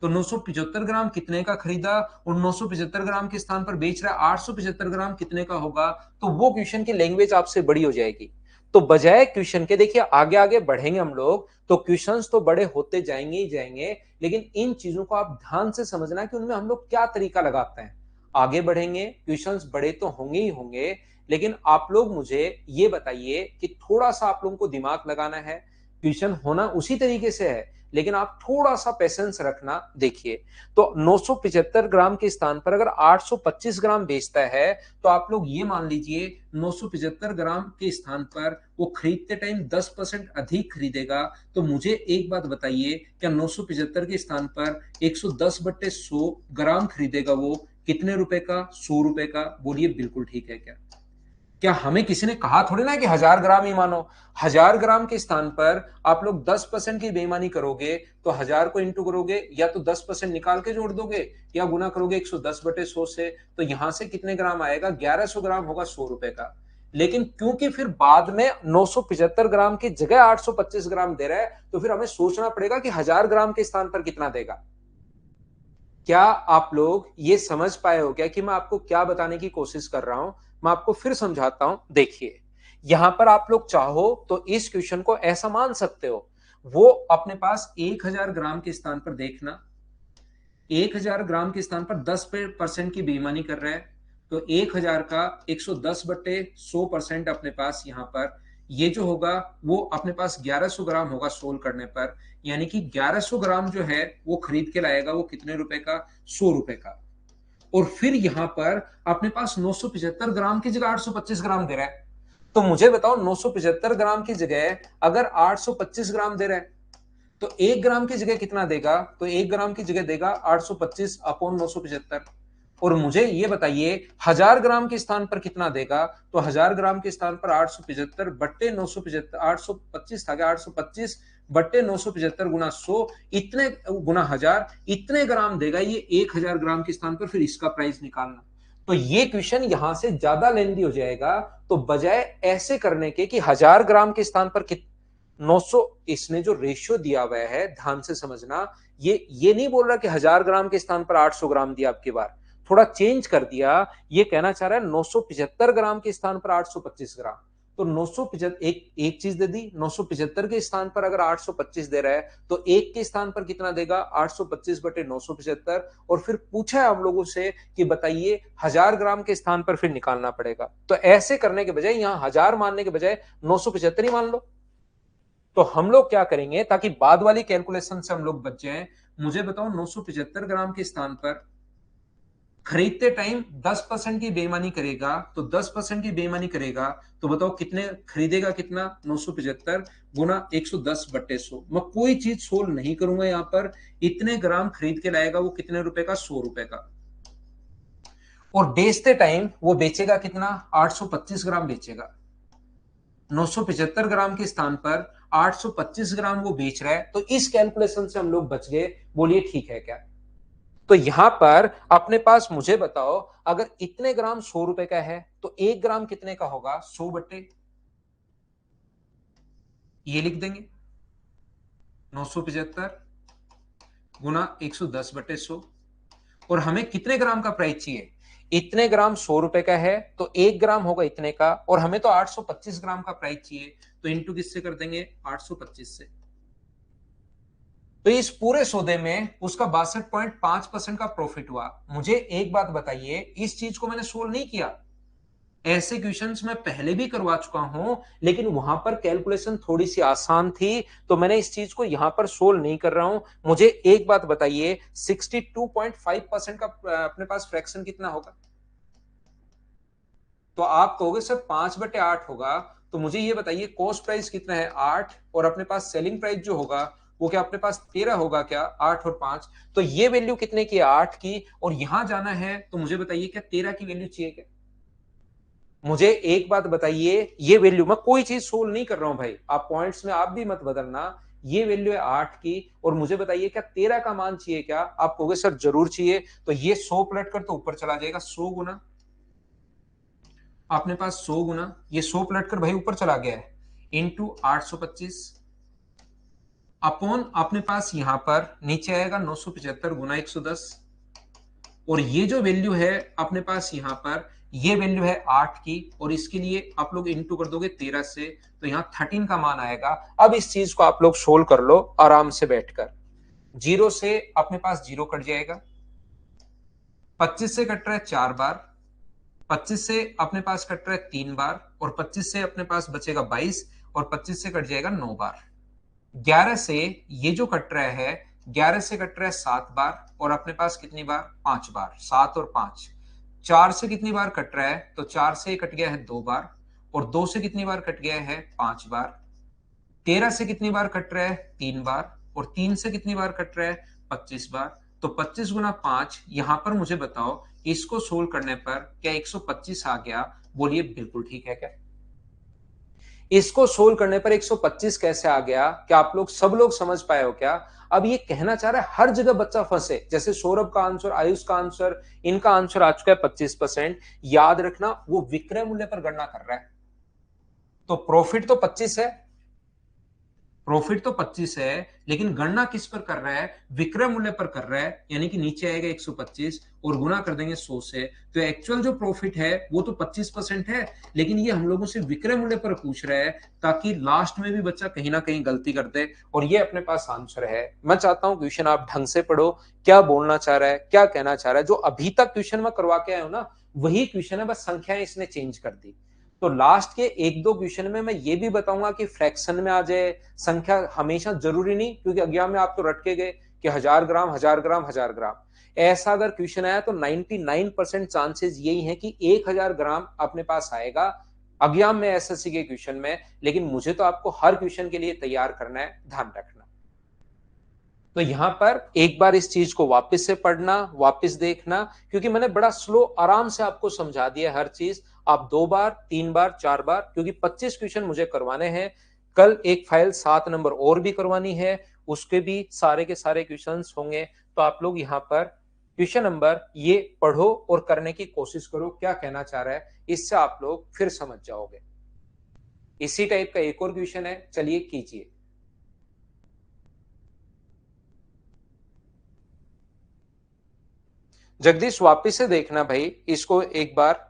तो 975 ग्राम कितने का खरीदा और 975 ग्राम के स्थान पर बेच रहा है 875 ग्राम, कितने का होगा? तो वो क्वेश्चन की लैंग्वेज आपसे बड़ी हो जाएगी। तो बजाय क्वेश्चन के, देखिए आगे आगे बढ़ेंगे हम लोग, तो क्वेश्चंस तो बड़े होते जाएंगे ही जाएंगे, लेकिन इन चीजों को आप ध्यान से समझना कि उनमें हम लोग क्या तरीका लगाते हैं। आगे बढ़ेंगे, क्वेश्चंस बड़े तो होंगे ही होंगे, लेकिन आप लोग मुझे ये बताइए कि थोड़ा सा आप लोगों को दिमाग लगाना है। क्वेश्चन होना उसी तरीके से है, लेकिन आप थोड़ा सा पेशेंस रखना। देखिए, तो 975 ग्राम के स्थान पर अगर 825 ग्राम बेचता है, तो आप लोग ये मान लीजिए 975 ग्राम के स्थान पर वो खरीदते टाइम 10% अधिक खरीदेगा। तो मुझे एक बात बताइए, क्या 975 के स्थान पर 110/100 ग्राम खरीदेगा वो कितने रुपए का? 100 रुपए का। बोलिए बिल्कुल ठीक है क्या? क्या हमें किसी ने कहा थोड़ी ना कि 1000 ग्राम ही मानो? 1000 ग्राम के स्थान पर आप लोग 10% की बेईमानी करोगे, तो 1000 को इंटू करोगे, या तो 10% निकाल के जोड़ दोगे, या गुना करोगे 110/100 से। तो यहां से कितने ग्राम आएगा? 1100 ग्राम होगा 100 रुपए का। लेकिन क्योंकि फिर बाद में 975 ग्राम की जगह 825 ग्राम दे रहा है, तो फिर हमें सोचना पड़ेगा कि 1000 ग्राम के स्थान पर कितना देगा। क्या आप लोग ये समझ पाए हो क्या कि मैं आपको क्या बताने की कोशिश कर रहा हूं? मैं आपको फिर समझाता हूं। देखिए, यहां पर आप लोग चाहो तो इस क्वेश्चन को ऐसा मान सकते हो, वो अपने पास 1000 ग्राम के स्थान पर देखना, 1000 ग्राम के स्थान पर 10% की बेईमानी कर रहा है। तो 1000 का 110/100% अपने पास यहां पर ये जो होगा, वो अपने पास 1100 ग्राम होगा सोल्व करने पर। यानी कि 1100 ग्राम जो है वो खरीद के लाएगा, वो कितने रुपए का? 100 रुपए का। और फिर यहां पर अपने पास 975 ग्राम की जगह 825 ग्राम दे रहा है। तो मुझे बताओ, 975 ग्राम की जगह अगर 825 ग्राम दे रहा है, तो 1 ग्राम की जगह कितना देगा? तो 1 ग्राम की जगह देगा 825/975। और मुझे ये बताइए, 1000 ग्राम के स्थान पर कितना देगा? तो 1000 ग्राम के स्थान पर 875/975, 825 था क्या? 825/975 गुना 100, इतने गुना 1000, इतने ग्राम देगा ये 1000 ग्राम के स्थान पर। फिर इसका प्राइस निकालना। तो ये क्वेश्चन यहां से ज्यादा लेंदी हो जाएगा। तो बजाय ऐसे करने के कि 1000 ग्राम के स्थान पर 900, इसने जो रेशियो दिया हुआ है ध्यान से समझना, ये नहीं बोल रहा कि 1000 ग्राम के स्थान पर 800 ग्राम दिया, आपकी बार थोड़ा चेंज कर दिया। ये कहना चाह रहा है 975 ग्राम के स्थान पर 825 ग्राम। तो 975, एक चीज दे दी, 975 के स्थान पर अगर 825 दे रहा है, तो एक के स्थान पर कितना देगा? 825/975। और फिर पूछा है हम लोगों से कि बताइए 1000 ग्राम के स्थान पर फिर निकालना पड़ेगा। तो ऐसे करने के बजाय, यहां 1000 मानने के बजाय 975 ही मान लो। तो हम लोग क्या करेंगे ताकि बाद वाली कैलकुलेशन से हम लोग बच जाएं? मुझे बताओ, 975 ग्राम के स्थान पर खरीदते टाइम 10% की बेईमानी करेगा, तो 10% की बेईमानी करेगा, तो बताओ कितने खरीदेगा? कितना? 975 गुना 110/100। मैं कोई चीज सोल्व नहीं करूंगा यहां पर। इतने ग्राम खरीद के लाएगा, वो कितने रुपए का? 100 रुपए का। और बेचते टाइम वो बेचेगा कितना? 825 ग्राम बेचेगा। 975 ग्राम के स्थान पर 825 ग्राम वो बेच रहा है। तो इस कैलकुलेशन से हम लोग बच गए। बोलिए ठीक है क्या? तो यहां पर अपने पास, मुझे बताओ, अगर इतने ग्राम 100 रुपए का है, तो 1 ग्राम कितने का होगा? 100 बट्टे, ये लिख देंगे, 975 गुना 110/100। और हमें कितने ग्राम का प्राइस चाहिए? इतने ग्राम 100 रुपए का है, तो 1 ग्राम होगा इतने का, और हमें तो 825 ग्राम का प्राइस चाहिए। तो इंटू किससे कर देंगे? 825 से। तो इस पूरे सौदे में उसका 62.5% का प्रॉफिट हुआ। मुझे एक बात बताइए, इस चीज को मैंने सोल्व नहीं किया, ऐसे क्वेश्चंस मैं पहले भी करवा चुका हूं, लेकिन वहां पर कैलकुलेशन थोड़ी सी आसान थी, तो मैंने इस चीज को यहां पर सोल्व नहीं कर रहा हूं। मुझे एक बात बताइए, 62.5% का अपने पास फ्रैक्शन कितना होगा? तो आप कहोगे सर 5/8 होगा, तो मुझे ये बताइए कॉस्ट प्राइस कितना है? 8, और अपने पास सेलिंग प्राइस जो होगा वो क्या अपने पास 13 होगा क्या? 8 और 5, तो ये वैल्यू कितने की है? 8 की, और यहां जाना है तो मुझे बताइए क्या 13 की वैल्यू चाहिए क्या? मुझे एक बात बताइए, ये वैल्यू, मैं कोई चीज सोल्व नहीं कर रहा हूं भाई, आप पॉइंट्स में आप भी मत बदलना, ये वैल्यू है 8 की, और मुझे बताइए क्या 13 का मान चाहिए क्या? आप कहोगे सर जरूर चाहिए, तो ये 100 पलट कर तो ऊपर चला जाएगा, 100 गुना अपने पास 100 गुना, ये 100 पलट कर भाई ऊपर चला गया है, इंटू 825 अपॉन अपने पास यहां पर नीचे आएगा 975 गुना 110, और ये जो वैल्यू है अपने पास यहां पर, ये वैल्यू है 8 की, और इसके लिए आप लोग इंटू कर दोगे 13 से, तो यहां 13 का मान आएगा। अब इस चीज को आप लोग सोल्व कर लो आराम से बैठकर। जीरो से अपने पास जीरो कट जाएगा, 25 से कट रहा है 4 बार, 25 से अपने पास कट रहा है 3 बार, और 25 से अपने पास बचेगा 22, और 25 से कट जाएगा 9 बार। 11 से ये जो कट रहा है, 11 से कट रहा है 7 बार, और अपने पास कितनी बार? 5 बार, 7 और 5। 4 से कितनी बार कट रहा है? तो 4 से कट गया है 2 बार, और 2 से कितनी बार कट गया है? 5 बार। 13 से कितनी बार कट रहा है? 3 बार, और 3 से कितनी बार कट रहा है? 25 बार। तो 25 गुना 5, यहां पर मुझे बताओ इसको सोल्व करने पर क्या 125 आ गया? बोलिए बिल्कुल ठीक है क्या? इसको सोल्व करने पर 125 कैसे आ गया? क्या आप लोग सब लोग समझ पाए हो क्या? अब ये कहना चाह रहा है हर जगह बच्चा फंसे, जैसे सौरभ का आंसर, आयुष का आंसर, इनका आंसर आ चुका है 25%। याद रखना वो विक्रय मूल्य पर गणना कर रहा है, तो प्रॉफिट तो 25 है, प्रॉफिट तो 25 है, लेकिन गणना किस पर कर रहा है? विक्रय मूल्य पर कर रहा है, यानी कि नीचे आएगा 125 और गुना कर देंगे 100 से, तो एक्चुअल जो प्रॉफिट है वो तो 25% है, लेकिन ये हम लोगों से विक्रय मूल्य पर पूछ रहा है, ताकि लास्ट में भी बच्चा कहीं ना कहीं गलती कर दे, और ये अपने पास आंसर है। मैं चाहता हूं क्वेश्चन आप ढंग से पढ़ो, क्या बोलना चाह रहा है, क्या कहना चाह रहा है। जो अभी तक क्वेश्चन में करवा के आया हूं ना, वही क्वेश्चन है, बस संख्याएं इसने चेंज कर दी। तो लास्ट के एक दो क्वेश्चन में मैं ये भी बताऊंगा कि फ्रैक्शन में आ जाए, संख्या हमेशा जरूरी नहीं, क्योंकि एग्जाम में आप तो रट के गए कि 1000 ग्राम 1000 ग्राम 1000 ग्राम, ऐसा अगर क्वेश्चन आया तो 99% चांसेस यही है कि 1000 ग्राम अपने पास आएगा एग्जाम में, एसएससी के क्वेश्चन में। लेकिन मुझे तो आपको हर क्वेश्चन के लिए तैयार करना है, ध्यान रखना। तो यहां पर एक बार इस चीज को वापस से पढ़ना, वापस देखना, क्योंकि मैंने बड़ा स्लो आराम से आपको समझा दिया हर चीज। आप 2 बार 3 बार 4 बार, क्योंकि 25 क्वेश्चन मुझे करवाने हैं। कल एक फाइल 7 नंबर और भी करवानी है, उसके भी सारे के सारे क्वेश्चन होंगे। तो आप लोग यहाँ पर क्वेश्चन नंबर ये पढ़ो और करने की कोशिश करो, क्या कहना चाह रहा है, इससे आप लोग फिर समझ जाओगे। इसी टाइप का एक और क्वेश्चन है, चलिए कीजिए। जगदीश वापिस से देखना भाई इसको एक बार।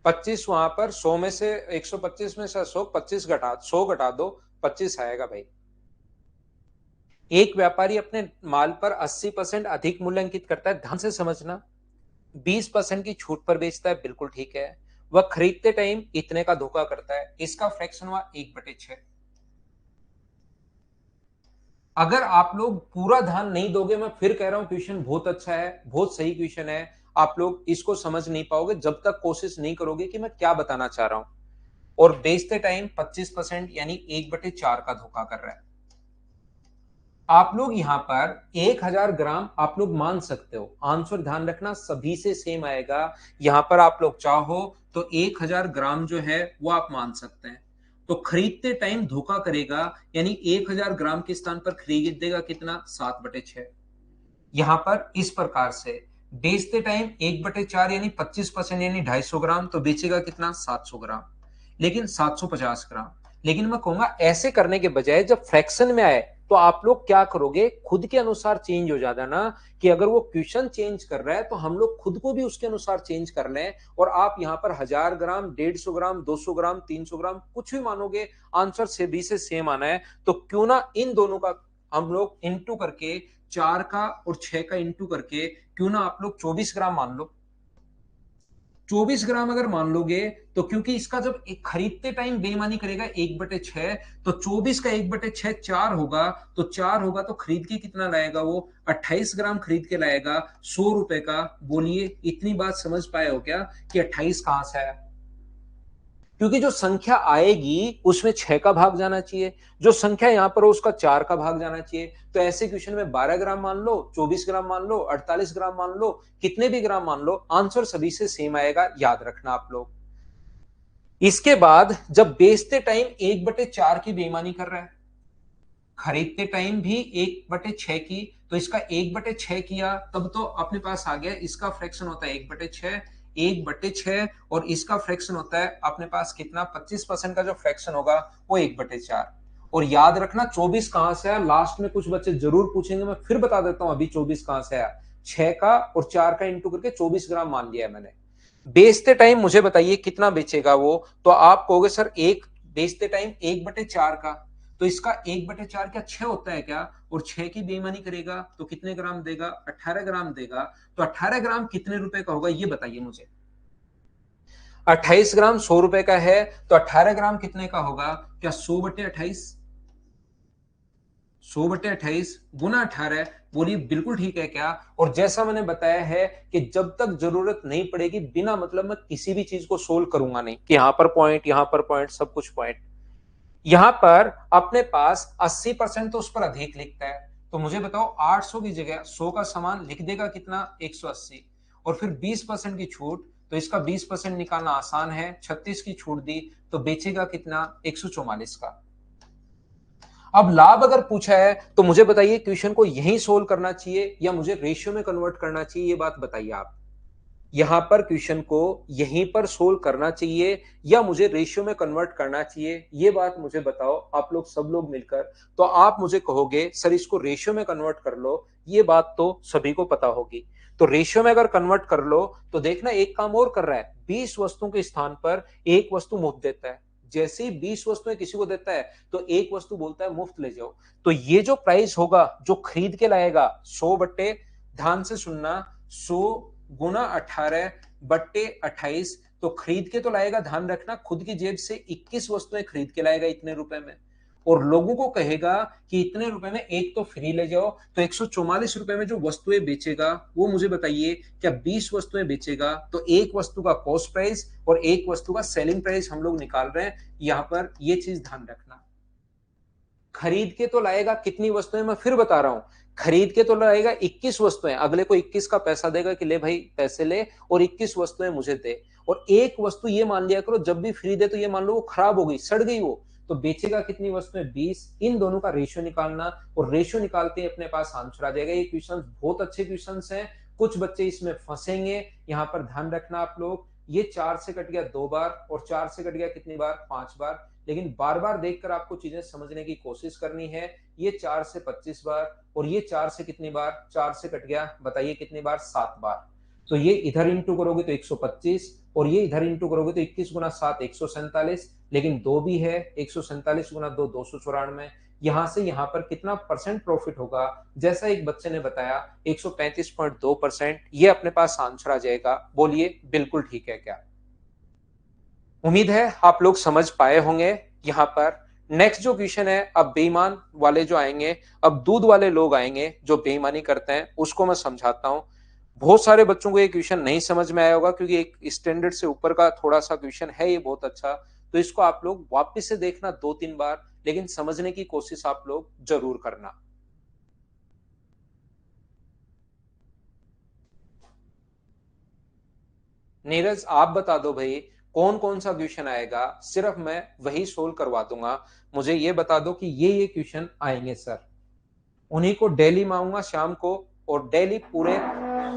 पच्चीस वहां पर 100 में से 125 में से 100, 25 घटा 100 घटा दो, 25 आएगा भाई। एक व्यापारी अपने माल पर 80% अधिक मूल्य अंकित करता है, ध्यान से समझना। 20% की छूट पर बेचता है, बिल्कुल ठीक है। वह खरीदते टाइम इतने का धोखा करता है, इसका फ्रैक्शन हुआ 1/6। अगर आप लोग पूरा ध्यान नहीं दोगे, मैं फिर कह रहा हूं क्वेश्चन बहुत अच्छा है, बहुत सही क्वेश्चन है, आप लोग इसको समझ नहीं पाओगे जब तक कोशिश नहीं करोगे कि मैं क्या बताना चाह रहा हूं। और बेचते टाइम 25% यानी 1/4 का धोखा कर रहा है। आप लोग यहां पर 1000 ग्राम आप लोग मान सकते हो, आंसर ध्यान रखना सभी से सेम आएगा। यहां पर आप लोग चाहो तो 1000 ग्राम जो है वो आप मान सकते हैं। तो खरीदते टाइम धोखा करेगा, यानी 1000 ग्राम के स्थान पर खरीद देगा कितना, 7/6। यहां पर इस प्रकार से बेचते टाइम 1/4 यानी 25% यानी 250 ग्राम, तो बेचेगा कितना, 700 ग्राम, लेकिन 750 ग्राम। लेकिन मैं कहूंगा ऐसे करने के बजाय जब फ्रैक्शन में आए तो आप लोग क्या करोगे, खुद के अनुसार चेंज हो जाता ना, कि अगर वो क्वेश्चन चेंज कर रहा है तो हम लोग खुद को भी उसके अनुसार चेंज कर लें। और आप यहां पर 1000 ग्राम, 150 ग्राम, 200 ग्राम, 300 ग्राम कुछ भी मानोगे, आंसर से भी से सेम आना है। तो क्यों ना इन दोनों का हम लोग इंटू करके, 4 का और 6 का इंटू करके, क्यों ना आप लोग 24 ग्राम मान लो। 24 ग्राम अगर मान लोगे, तो क्योंकि इसका जब एक खरीदते टाइम बेईमानी करेगा 1/6, तो 24 का 1/6 4 होगा, तो 4 होगा तो खरीद के कितना लाएगा वो, 28 ग्राम खरीद के लाएगा, 100 रुपए का। बोलिए इतनी बात समझ पाए हो क्या कि 28 कहां से आया? क्योंकि जो संख्या आएगी उसमें 6 का भाग जाना चाहिए, जो संख्या यहां पर हो उसका 4 का भाग जाना चाहिए। तो ऐसे क्वेश्चन में 12 ग्राम मान लो, 24 ग्राम मान लो, 48 ग्राम मान लो, कितने भी ग्राम मान लो, आंसर सभी से सेम आएगा, याद रखना आप लोग। इसके बाद जब बेचते टाइम 1/4 की बेईमानी कर रहा है, खरीदते टाइम भी 1/6 की, तो इसका 1/6 किया तब तो अपने पास आ गया, इसका फ्रैक्शन होता है 1/6, 1/6, और इसका फ्रैक्शन होता है अपने पास कितना, 25% का जो फ्रैक्शन होगा वो 1/4। और याद रखना 24 कहां से आया, लास्ट में कुछ बच्चे जरूर पूछेंगे, मैं फिर बता देता हूं अभी 24 कहां से आया। 6 का और 4 का इंटू करके 24 ग्राम मान लिया है मैंने। बेचते टाइम मुझे बताइए कितना बेचेगा वो, तो आप कहोगे सर एक बेचते टाइम 1/4 का, तो इसका 1/4 क्या 6 होता है क्या, और 6 की बेईमानी करेगा तो कितने ग्राम देगा, 18 ग्राम देगा। तो 18 ग्राम कितने रुपए का होगा ये बताइए मुझे। 28 ग्राम 100 रुपए का है, तो 18 ग्राम कितने का होगा, क्या 100/28? 100/28 गुना 18। बोलिए बिल्कुल ठीक है क्या? और जैसा मैंने बताया है कि जब तक जरूरत नहीं पड़ेगी, बिना मतलब मैं किसी भी चीज को सोल्व करूंगा नहीं, कि यहां पर पॉइंट, यहां पर पॉइंट, सब कुछ पॉइंट। यहां पर अपने पास 80% तो उस पर अधिक लिखता है, तो मुझे बताओ 800 की जगह 100 का समान लिख देगा कितना, 180। और फिर 20% की छूट, तो इसका 20% निकालना आसान है, 36 की छूट दी, तो बेचेगा कितना, 144 का। अब लाभ अगर पूछा है तो मुझे बताइए क्वेश्चन को यहीं सोल्व करना चाहिए या मुझे रेशियो में कन्वर्ट करना चाहिए, ये बात बताइए आप। यहां पर क्वेश्चन को यहीं पर सोल्व करना चाहिए या मुझे रेशियो में कन्वर्ट करना चाहिए, ये बात मुझे बताओ आप लोग, सब लोग मिलकर। तो आप मुझे कहोगे सर इसको रेशियो में कन्वर्ट कर लो, ये बात तो सभी को पता होगी। तो रेशियो में अगर कन्वर्ट कर लो तो देखना एक काम और कर रहा है, 20 वस्तुओं के स्थान पर एक वस्तु मुफ्त देता है। जैसे ही 20 वस्तुएं किसी को देता है तो एक वस्तु बोलता है मुफ्त ले जाओ। तो ये जो प्राइस होगा जो खरीद के लाएगा, 100 ध्यान से सुनना, 100 गुना 18/28, तो खरीद के तो लाएगा, ध्यान रखना खुद की जेब से 21 वस्तुएं खरीद के लाएगा इतने रुपए में। और लोगों को कहेगा कि इतने रुपए में एक तो फ्री ले जाओ, तो 144 रुपए में जो वस्तुएं बेचेगा वो मुझे बताइए, क्या 20 वस्तुएं बेचेगा, तो एक वस्तु का कॉस्ट प्राइस और एक वस्तु का सेलिंग प्राइस हम लोग निकाल रहे हैं। यहां पर ये चीज ध्यान रखना, खरीद के तो लाएगा कितनी वस्तुएं, मैं फिर बता रहा हूं, खरीद के तो लाएगा 21 वस्तुएं, अगले को 21 का पैसा देगा कि ले भाई पैसे ले और 21 वस्तुएं मुझे दे। और एक वस्तु ये मान लिया करो जब भी फ्री दे तो ये मान लो वो खराब हो गई, सड़ गई वो, तो बेचेगा कितनी वस्तुएं, 20। इन दोनों का रेशियो निकालना, और रेशियो निकालते ही अपने पास आंसर आ जाएगा। ये क्वेश्चन बहुत अच्छे क्वेश्चन हैं, कुछ बच्चे इसमें फंसेंगे, यहां पर ध्यान रखना आप लोग। ये 4 से कट गया 2 बार और 4 से कट गया कितनी बार, 5 बार, लेकिन बार बार देखकर आपको चीजें समझने की कोशिश करनी है। ये 4 से 25 बार और ये 4 से कितनी बार, 4 से कट गया, बताइए कितनी बार, 7 बार। तो ये इधर इंटू करोगे तो 125 और ये इधर इंटू करोगे तो 21 गुना 7 147, लेकिन दो भी है, 147 गुना 2 294। यहां से यहां पर कितना परसेंट प्रॉफिट होगा, जैसा एक बच्चे ने बताया 135.2%, ये अपने पास आंसर आ जाएगा। बोलिए बिल्कुल ठीक है क्या? उम्मीद है आप लोग समझ पाए होंगे। यहाँ पर नेक्स्ट जो क्वेश्चन है, अब बेईमान वाले जो आएंगे, अब दूध वाले लोग आएंगे जो बेईमानी करते हैं, उसको मैं समझाता हूं। बहुत सारे बच्चों को ये क्वेश्चन नहीं समझ में आया होगा क्योंकि एक स्टैंडर्ड से ऊपर का थोड़ा सा क्वेश्चन है ये, बहुत अच्छा। तो इसको आप लोग वापस से देखना 2-3 बार, लेकिन समझने की कोशिश आप लोग जरूर करना। नीरज आप बता दो भाई, कौन कौन सा क्वेश्चन आएगा, सिर्फ मैं वही सोल्व करवा दूंगा। मुझे ये बता दो कि ये क्वेश्चन आएंगे सर, उन्हीं को डेली मैं आऊंगा शाम को, और डेली पूरे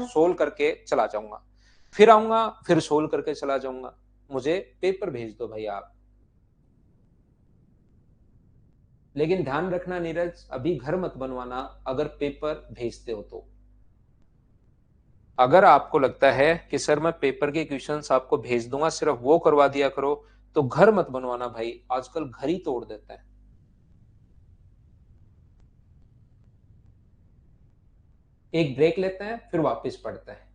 सोल्व करके चला जाऊंगा, फिर आऊंगा फिर सोल्व करके चला जाऊंगा। मुझे पेपर भेज दो भाई आप। लेकिन ध्यान रखना नीरज, अभी घर मत बनवाना अगर पेपर भेजते हो तो। अगर आपको लगता है कि सर मैं पेपर के क्वेश्चंस आपको भेज दूंगा, सिर्फ वो करवा दिया करो, तो घर मत बनवाना भाई, आजकल घर ही तोड़ देता है। एक ब्रेक लेते हैं फिर वापस पढ़ते हैं।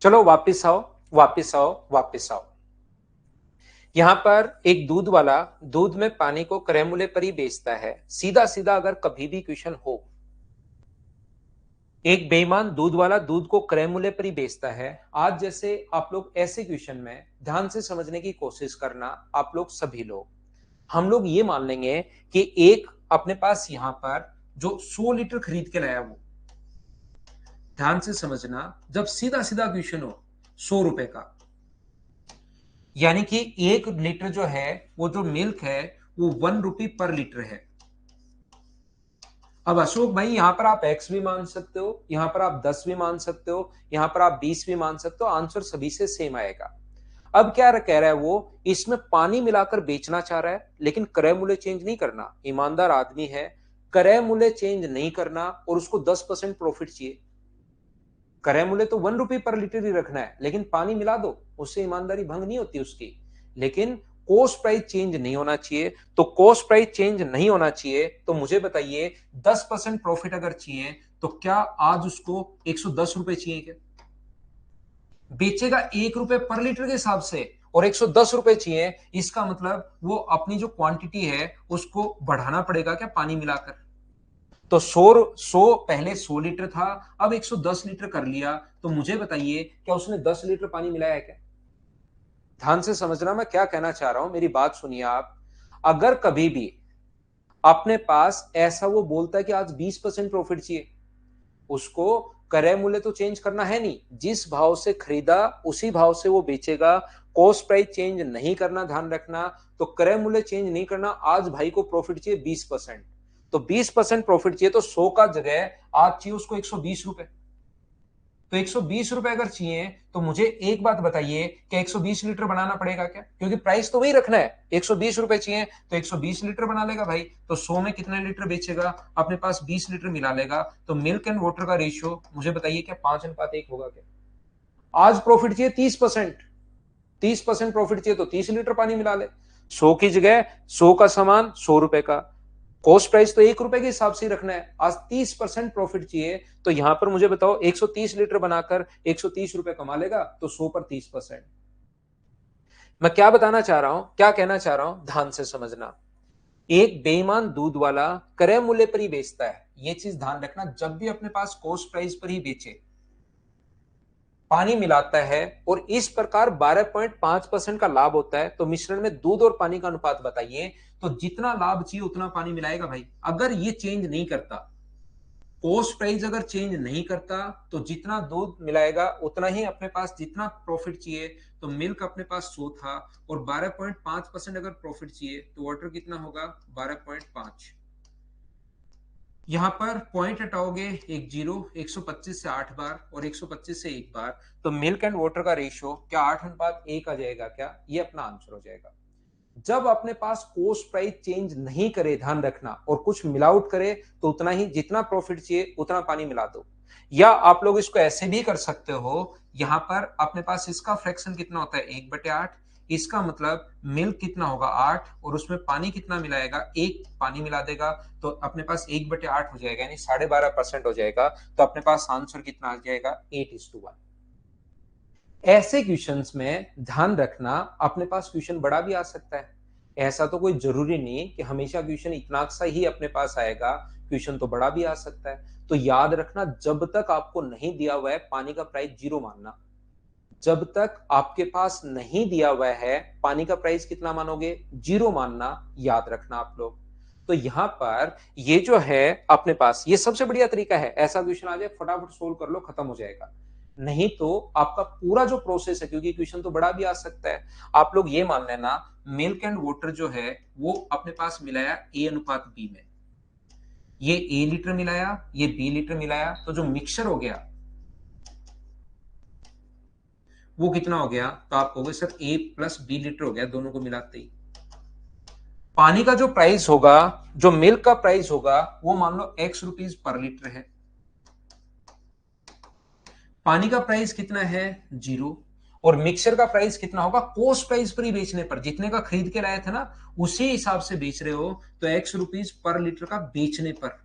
चलो वापिस आओ, वापिस आओ, वापिस आओ। यहां पर एक दूध वाला दूध में पानी को क्रय मूल्य पर ही बेचता है। सीधा सीधा अगर कभी भी क्वेश्चन हो, एक बेईमान दूध वाला दूध को क्रय मूल्य पर ही बेचता है। आज जैसे आप लोग ऐसे क्वेश्चन में ध्यान से समझने की कोशिश करना, आप लोग सभी लोग, हम लोग ये मान लेंगे कि एक अपने पास यहां पर जो 100 लीटर खरीद के लाया, वो ध्यान से समझना, जब सीधा सीधा क्वेश्चन हो 100 रुपए का, यानी कि 1 लीटर जो है, वो जो मिल्क है वो 1 रुपी पर लीटर है। अब अशोक भाई यहां पर आप x भी मान सकते हो, यहां पर आप 10 भी मान सकते हो, यहां पर आप 20 भी मान सकते हो, आंसर सभी से सेम आएगा। अब क्या कह रहा है वो, इसमें पानी मिलाकर बेचना चाह रहा है, लेकिन क्रय मूल्य चेंज नहीं करना। ईमानदार आदमी है, क्रय मूल्य चेंज नहीं करना और उसको 10% प्रॉफिट चाहिए। क्रय मूल्य तो 1 रुपी पर लीटर ही रखना है, लेकिन पानी मिला दो, उससे ईमानदारी भंग नहीं होती उसकी। लेकिन कॉस्ट प्राइस चेंज नहीं होना चाहिए। तो कॉस्ट प्राइस चेंज नहीं होना चाहिए, तो मुझे बताइए 10% प्रॉफिट अगर चाहिए, तो क्या आज उसको 110 रुपए चाहिए क्या? बेचेगा 1 रुपए पर लीटर के हिसाब से, और 110 रुपए चाहिए, इसका मतलब वो अपनी जो क्वांटिटी है उसको बढ़ाना पड़ेगा क्या पानी मिलाकर? तो 100 पहले 100 लीटर था, अब 110 लीटर कर लिया, तो मुझे बताइए क्या उसने 10 लीटर पानी मिलाया है क्या? ध्यान से समझना मैं क्या कहना चाह रहा हूं, मेरी बात सुनिए आप। अगर कभी भी अपने पास ऐसा वो बोलता है कि आज 20% प्रॉफिट चाहिए, उसको क्रय मूल्य तो चेंज करना है नहीं, जिस भाव से खरीदा उसी भाव से वो बेचेगा। कॉस्ट प्राइस चेंज नहीं करना, ध्यान रखना। तो क्रय मूल्य चेंज नहीं करना। आज भाई को प्रॉफिट चाहिए 20%, तो 20% प्रॉफिट चाहिए, तो 100 का जगह आज चाहिए उसको 120 रुपए। तो 120 रुपए अगर चाहिए, तो मुझे एक बात बताइए, क्या 120 लीटर बनाना पड़ेगा क्या? क्योंकि प्राइस तो वही रखना है, 120 रुपए चाहिए तो 120 लीटर बना लेगा भाई। तो 100 में कितने लीटर बेचेगा? अपने पास 20 लीटर मिला लेगा। तो मिल्क एंड वाटर का रेशियो मुझे बताइए क्या 5:1 होगा क्या? आज प्रॉफिट चाहिए 30%, 30% प्रॉफिट चाहिए तो 30 लीटर पानी मिला ले। 100 की जगह 100 का सामान 100 रुपए का, कॉस्ट प्राइस तो 1 रुपए के हिसाब से ही रखना है। आज 30% प्रॉफिट चाहिए, तो यहां पर मुझे बताओ 130 लीटर बनाकर 130 रुपए कमा लेगा, तो 100 पर 30%। मैं क्या बताना चाह रहा हूं, क्या कहना चाह रहा हूं, ध्यान से समझना। एक बेईमान दूध वाला क्रय मूल्य पर ही बेचता है, यह चीज ध्यान रखना। जब भी अपने पास कॉस्ट प्राइस पर ही बेचे, पानी मिलाता है, और इस प्रकार 12.5% का लाभ होता है। तो मिश्रण में दूध और पानी का अनुपात बताइए। तो जितना लाभ चाहिए उतना पानी मिलाएगा भाई, अगर ये चेंज नहीं करता। कॉस्ट प्राइस अगर चेंज नहीं करता, तो जितना दूध मिलाएगा उतना ही अपने पास जितना प्रॉफिट चाहिए। तो मिल्क अपने पास 100 था, और 12.5% अगर प्रॉफिट चाहिए, तो वाटर कितना होगा? 12.5। यहां पर पॉइंट हटाओगे, एक जीरो, 125 से 8 बार और 125 से 1 बार, तो मिल्क एंड वाटर का रेशियो क्या 8:1 आ जाएगा क्या? ये अपना आंसर हो जाएगा। जब अपने पास कोस्ट प्राइस चेंज नहीं करे, ध्यान रखना, और कुछ मिलाउट करे, तो उतना ही, जितना प्रॉफिट चाहिए उतना पानी मिला दो। या आप लोग इसको ऐसे भी कर सकते हो, यहां पर अपने पास इसका फ्रैक्शन कितना होता है, 1/8। इसका मतलब मिल्क कितना होगा, 8, और उसमें पानी कितना मिलाएगा, 1 पानी मिला देगा, तो अपने पास 1/8 हो जाएगा, यानी 12.5% हो जाएगा। तो अपने पास आंसर कितना आ जाएगा, 8:1। ऐसे क्वेश्चंस में ध्यान रखना, अपने पास क्वेश्चन बड़ा भी आ सकता है। ऐसा तो कोई जरूरी नहीं कि हमेशा क्वेश्चन इतना सा ही अपने पास आएगा, क्वेश्चन तो बड़ा भी आ सकता है। तो याद रखना, जब तक आपको नहीं दिया हुआ है पानी का प्राइस जीरो मानना। जब तक आपके पास नहीं दिया हुआ है पानी का प्राइस कितना मानोगे, जीरो मानना। याद रखना आप लोग। तो यहां पर ये जो है अपने पास, ये सबसे बढ़िया तरीका है। ऐसा क्वेश्चन आ जाए फटाफट सोल्व कर लो, खत्म हो जाएगा। नहीं तो आपका पूरा जो प्रोसेस है, क्योंकि क्वेश्चन तो बड़ा भी आ सकता है, आप लोग ये मान लेना, मिल्क एंड वाटर जो है वो अपने पास मिलाया A:B में। ये A लीटर मिलाया, ये B लीटर मिलाया, तो जो मिक्सचर हो गया वो कितना हो गया, तो आप कहोगे सर A+B लीटर हो गया दोनों को मिलाते ही। पानी का जो प्राइस होगा, जो मिल्क का प्राइस होगा, वो मान लो X रुपीज पर लीटर है। पानी का प्राइस कितना है, जीरो। और मिक्सचर का प्राइस कितना होगा, कोस्ट प्राइस पर ही बेचने पर, जितने का खरीद के लाए थे ना उसी हिसाब से बेच रहे हो, तो X रुपीज पर लीटर का बेचने पर।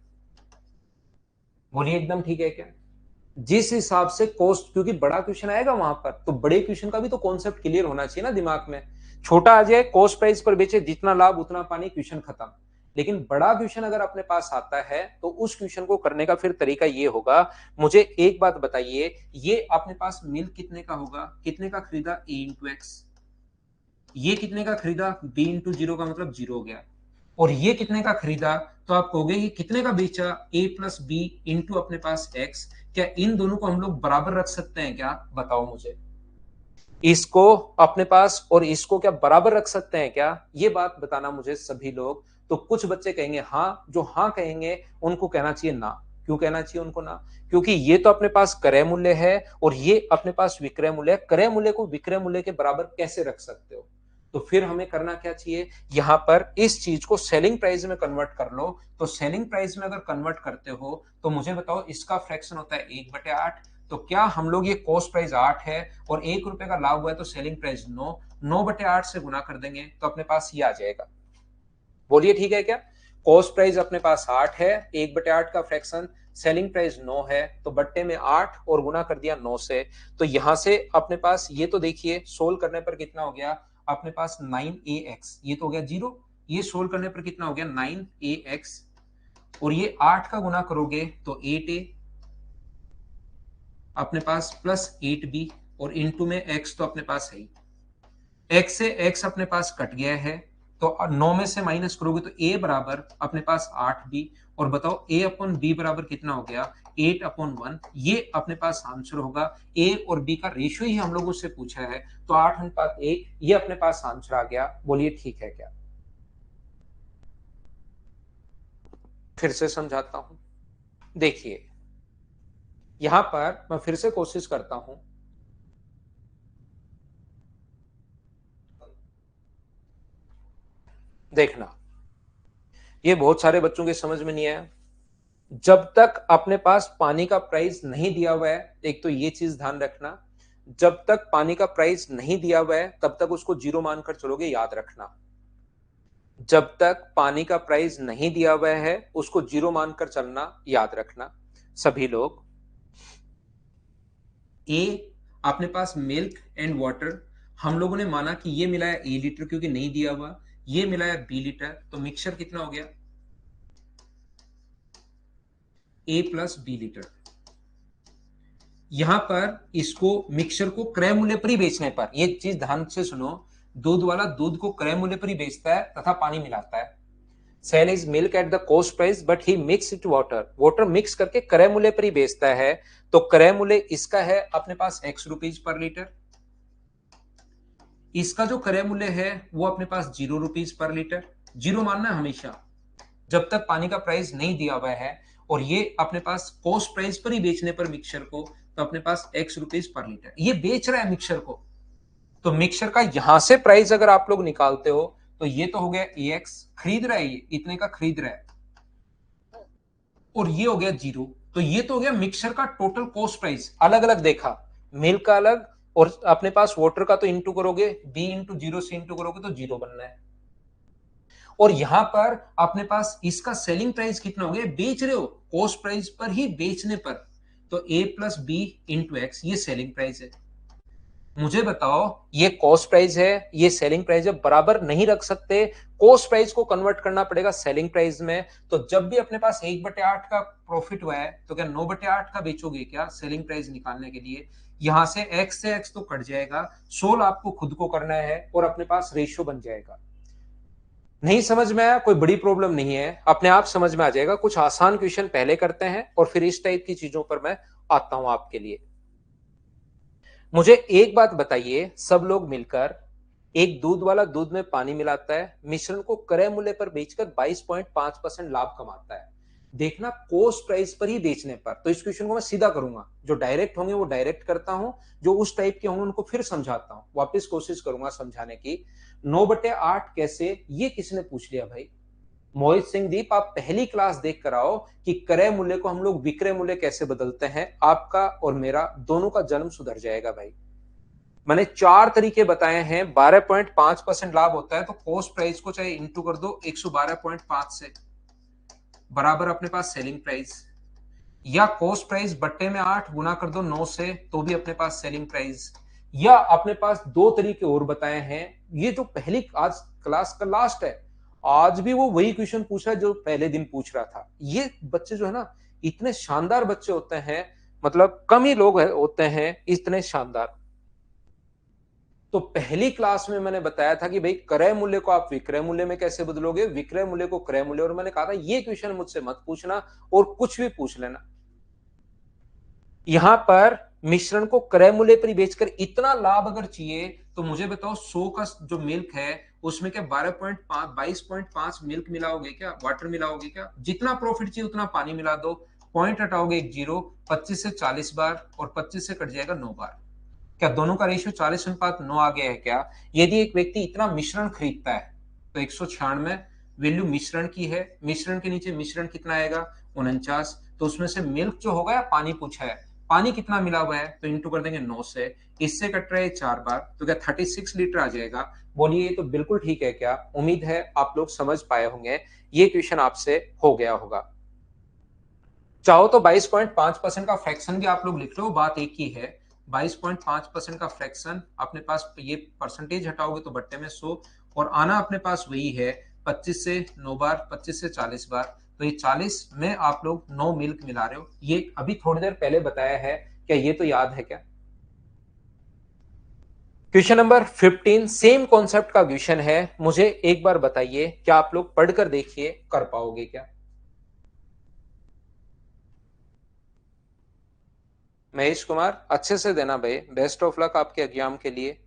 बोलिए एकदम ठीक है क्या? जिस हिसाब से कॉस्ट, क्योंकि बड़ा क्वेश्चन आएगा वहां पर, तो बड़े क्वेश्चन का भी तो कॉन्सेप्ट क्लियर होना चाहिए ना दिमाग में। छोटा आ जाए, कॉस्ट प्राइस पर बेचे, जितना लाभ उतना पानी, क्वेश्चन खत्म। लेकिन बड़ा क्वेश्चन अगर अपने पास आता है, तो उस क्वेश्चन को करने का फिर तरीका ये होगा। मुझे एक बात बताइए, ये अपने पास मिल्क कितने का होगा, कितने का खरीदा, A×X। ये कितने का खरीदा, B×0 का मतलब जीरो हो गया। और ये कितने का खरीदा, तो आप कहोगे ये कितने का बेचा, A+B इंटू अपने पास X। क्या इन दोनों को हम लोग बराबर रख सकते हैं क्या, बताओ मुझे। इसको अपने पास और इसको क्या बराबर रख सकते हैं क्या, ये बात बताना मुझे सभी लोग। तो कुछ बच्चे कहेंगे हाँ, जो हाँ कहेंगे उनको कहना चाहिए ना। क्यों कहना चाहिए उनको ना? क्योंकि ये तो अपने पास क्रय मूल्य है और ये अपने पास विक्रय मूल्य है। क्रय मूल्य को विक्रय मूल्य के बराबर कैसे रख सकते हो? तो फिर हमें करना क्या चाहिए, यहां पर इस चीज को सेलिंग प्राइस में कन्वर्ट कर लो। तो सेलिंग प्राइस में अगर कन्वर्ट करते हो, तो मुझे बताओ, इसका फ्रैक्शन होता है 1/8। तो क्या हम लोग, ये कॉस्ट प्राइस 8 है और 1 रुपए का लाभ हुआ है, तो सेलिंग प्राइस 9, 9/8 से गुना कर देंगे तो अपने पास ये आ जाएगा। बोलिए ठीक है क्या? कॉस्ट प्राइस अपने पास 8 है, 1/8 का फ्रैक्शन, सेलिंग प्राइस 9 है, तो बट्टे में 8 और गुना कर दिया 9 से। तो यहां से अपने पास ये, तो देखिए सोल्व करने पर कितना हो गया अपने पास, 9AX। ये तो हो गया जीरो। ये सोल्व करने पर कितना हो गया, 9AX। और ये 8 का गुना करोगे तो 8A अपने पास, प्लस 8B, और इनटू में x तो अपने पास है ही। x से x अपने पास कट गया है, तो 9 में से माइनस करोगे तो a बराबर अपने पास 8B। और बताओ a अपॉन b बराबर कितना हो गया, 8/1। ये अपने पास आंसर होगा। a और b का रेशियो ही हम लोगों से पूछा है, तो 8:1 ये अपने पास आंसर आ गया। बोलिए ठीक है क्या? फिर से समझाता हूं, देखिए यहां पर मैं फिर से कोशिश करता हूं। देखना, ये बहुत सारे बच्चों के समझ में नहीं आया। जब तक अपने पास पानी का प्राइस नहीं दिया हुआ है, एक तो ये चीज ध्यान रखना, जब तक पानी का प्राइस नहीं दिया हुआ है तब तक उसको जीरो मानकर चलोगे, याद रखना। जब तक पानी का प्राइस नहीं दिया हुआ है उसको जीरो मानकर चलना, याद रखना सभी लोग। ए अपने पास मिल्क एंड वाटर, हम लोगों ने माना कि ये मिला है A लीटर क्योंकि नहीं दिया हुआ, ये मिला है B लीटर, तो मिक्सचर कितना हो गया, A+B लीटर। यहां पर इसको, मिक्सचर को क्रय मूल्य पर ही बेचने पर, ये चीज ध्यान से सुनो, दूध वाला दूध को क्रय मूल्य पर ही बेचता है तथा पानी मिलाता है। Sell is milk at the cost price but he mix it water, water mix करके क्रय मूल्य पर ही बेचता है। तो क्रय मूल्य इसका है अपने पास X रुपीज पर लीटर। इसका जो क्रय मूल्य है वो अपने पास 0 रुपीज पर लीटर। जीरो मानना है हमेशा। जब तक पानी का प्राइस नहीं दिया हुआ है और ये अपने पास कॉस्ट प्राइस पर ही बेचने पर मिक्सचर को, तो अपने पास x रुपीज पर लीटर ये बेच रहा है मिक्सचर को। तो मिक्सचर का यहां से प्राइस अगर आप लोग निकालते हो तो ये तो हो गया AX, खरीद रहा है, ये इतने का खरीद रहा है, और ये हो गया 0। तो ये तो हो गया मिक्सचर का टोटल कॉस्ट प्राइस। अलग अलग देखा, मिल्क का अलग, और अपने पास वाटर का तो इंटू करोगे, B इंटू 0 से इंटू करोगे तो 0 बनना है। और यहां पर अपने पास इसका सेलिंग प्राइस कितना हो गया, बेच रहे हो कॉस्ट प्राइस पर ही बेचने पर, तो A plus B into X ये सेलिंग प्राइस है। मुझे बताओ, ये कॉस्ट प्राइस है, ये सेलिंग प्राइस है, बराबर नहीं रख सकते, कॉस्ट प्राइस को कन्वर्ट करना पड़ेगा सेलिंग प्राइस में। तो जब भी अपने पास 1/8 का प्रॉफिट हुआ है तो क्या 9/8 का बेचोगे क्या सेलिंग प्राइस निकालने के लिए? यहां से x तो कट जाएगा, सोल आपको खुद को करना है और अपने पास रेशियो बन जाएगा। नहीं समझ में आया, कोई बड़ी प्रॉब्लम नहीं है, अपने आप समझ में आ जाएगा। कुछ आसान क्वेश्चन पहले करते हैं और फिर इस टाइप की चीजों पर मैं आता हूं आपके लिए। मुझे एक बात बताइए, सब लोग मिलकर एक दूध वाला दूध में पानी मिलाता है, मिश्रण को क्रय मूल्य पर बेचकर 22.5% लाभ कमाता है। देखना कोस्ट प्राइस पर ही बेचने पर। तो इस क्वेश्चन को मैं सीधा करूंगा, जो डायरेक्ट होंगे वो डायरेक्ट करता हूं, जो उस टाइप के होंगे उनको फिर समझाता हूं, वापस कोशिश करूंगा समझाने की। 9/8 कैसे, ये किसने पूछ लिया भाई? मोहित सिंह दीप, आप पहली क्लास देख कर आओ कि क्रय मूल्य को हम लोग विक्रय मूल्य कैसे बदलते हैं। आपका और मेरा दोनों का जन्म सुधर जाएगा भाई। मैंने 4 तरीके बताए हैं। 12.5% लाभ होता है तो कॉस्ट प्राइस को चाहे इंटू कर दो 112.5 से, बराबर अपने पास सेलिंग प्राइस, या कॉस्ट प्राइस बट्टे में 8 गुना कर दो 9 से, तो भी अपने पास सेलिंग प्राइस। या अपने पास 2 तरीके और बताए हैं। ये जो पहली आज क्लास का लास्ट है, आज भी वो वही क्वेश्चन पूछा जो पहले दिन पूछ रहा था। ये बच्चे जो है ना, इतने शानदार बच्चे होते हैं, मतलब कम ही लोग होते हैं इतने शानदार। तो पहली क्लास में मैंने बताया था कि भाई क्रय मूल्य को आप विक्रय मूल्य में कैसे बदलोगे, विक्रय मूल्य को क्रय मूल्य, और मैंने कहा था ये क्वेश्चन मुझसे मत पूछना और कुछ भी पूछ लेना। यहां पर मिश्रण को क्रय मूल्य पर बेचकर इतना लाभ अगर चाहिए तो मुझे बताओ 100 का जो मिल्क है उसमें क्या 22.5 मिल्क मिलाओगे क्या, वाटर मिलाओगे क्या? जितना प्रॉफिट चाहिए उतना पानी मिला दो, पॉइंट हटाओगे एक 0, 25 से 40 बार और 25 से कट जाएगा 9 बार। क्या दोनों का रेशियो 40:9 आ गया है क्या? यदि एक व्यक्ति इतना मिश्रण खरीदता है तो 196 वैल्यू मिश्रण की है, मिश्रण के नीचे मिश्रण कितना आएगा 49, तो उसमें से मिल्क जो होगा या पानी पूछा है, पानी कितना मिला हुआ है तो इंटू कर देंगे 9 से, इससे कट रहा है 4 बार, तो क्या 36 लीटर आ जाएगा? बोलिए ये तो बिल्कुल ठीक है क्या? उम्मीद है आप लोग समझ पाए होंगे, ये क्वेश्चन आपसे हो गया होगा। चाहो तो 22.5% का फ्रैक्शन भी आप लोग लिख लो, बात एक ही है। 22.5% का फ्रैक्शन, अपने पास ये परसेंटेज हटाओगे तो बट्टे में 100, और आना अपने पास वही है 25 से 9 बार, 25 से 40 बार, तो ये 40 में आप लोग 9 मिल्क मिला रहे हो। ये अभी थोड़ी देर पहले बताया है, क्या ये तो याद है क्या? क्वेश्चन नंबर 15 सेम कॉन्सेप्ट का क्वेश्चन है। मुझे एक बार बताइए, क्या आप लोग पढ़कर देखिए कर पाओगे क्या? महेश कुमार, अच्छे से देना भाई, बेस्ट ऑफ लक आपके एग्जाम के लिए।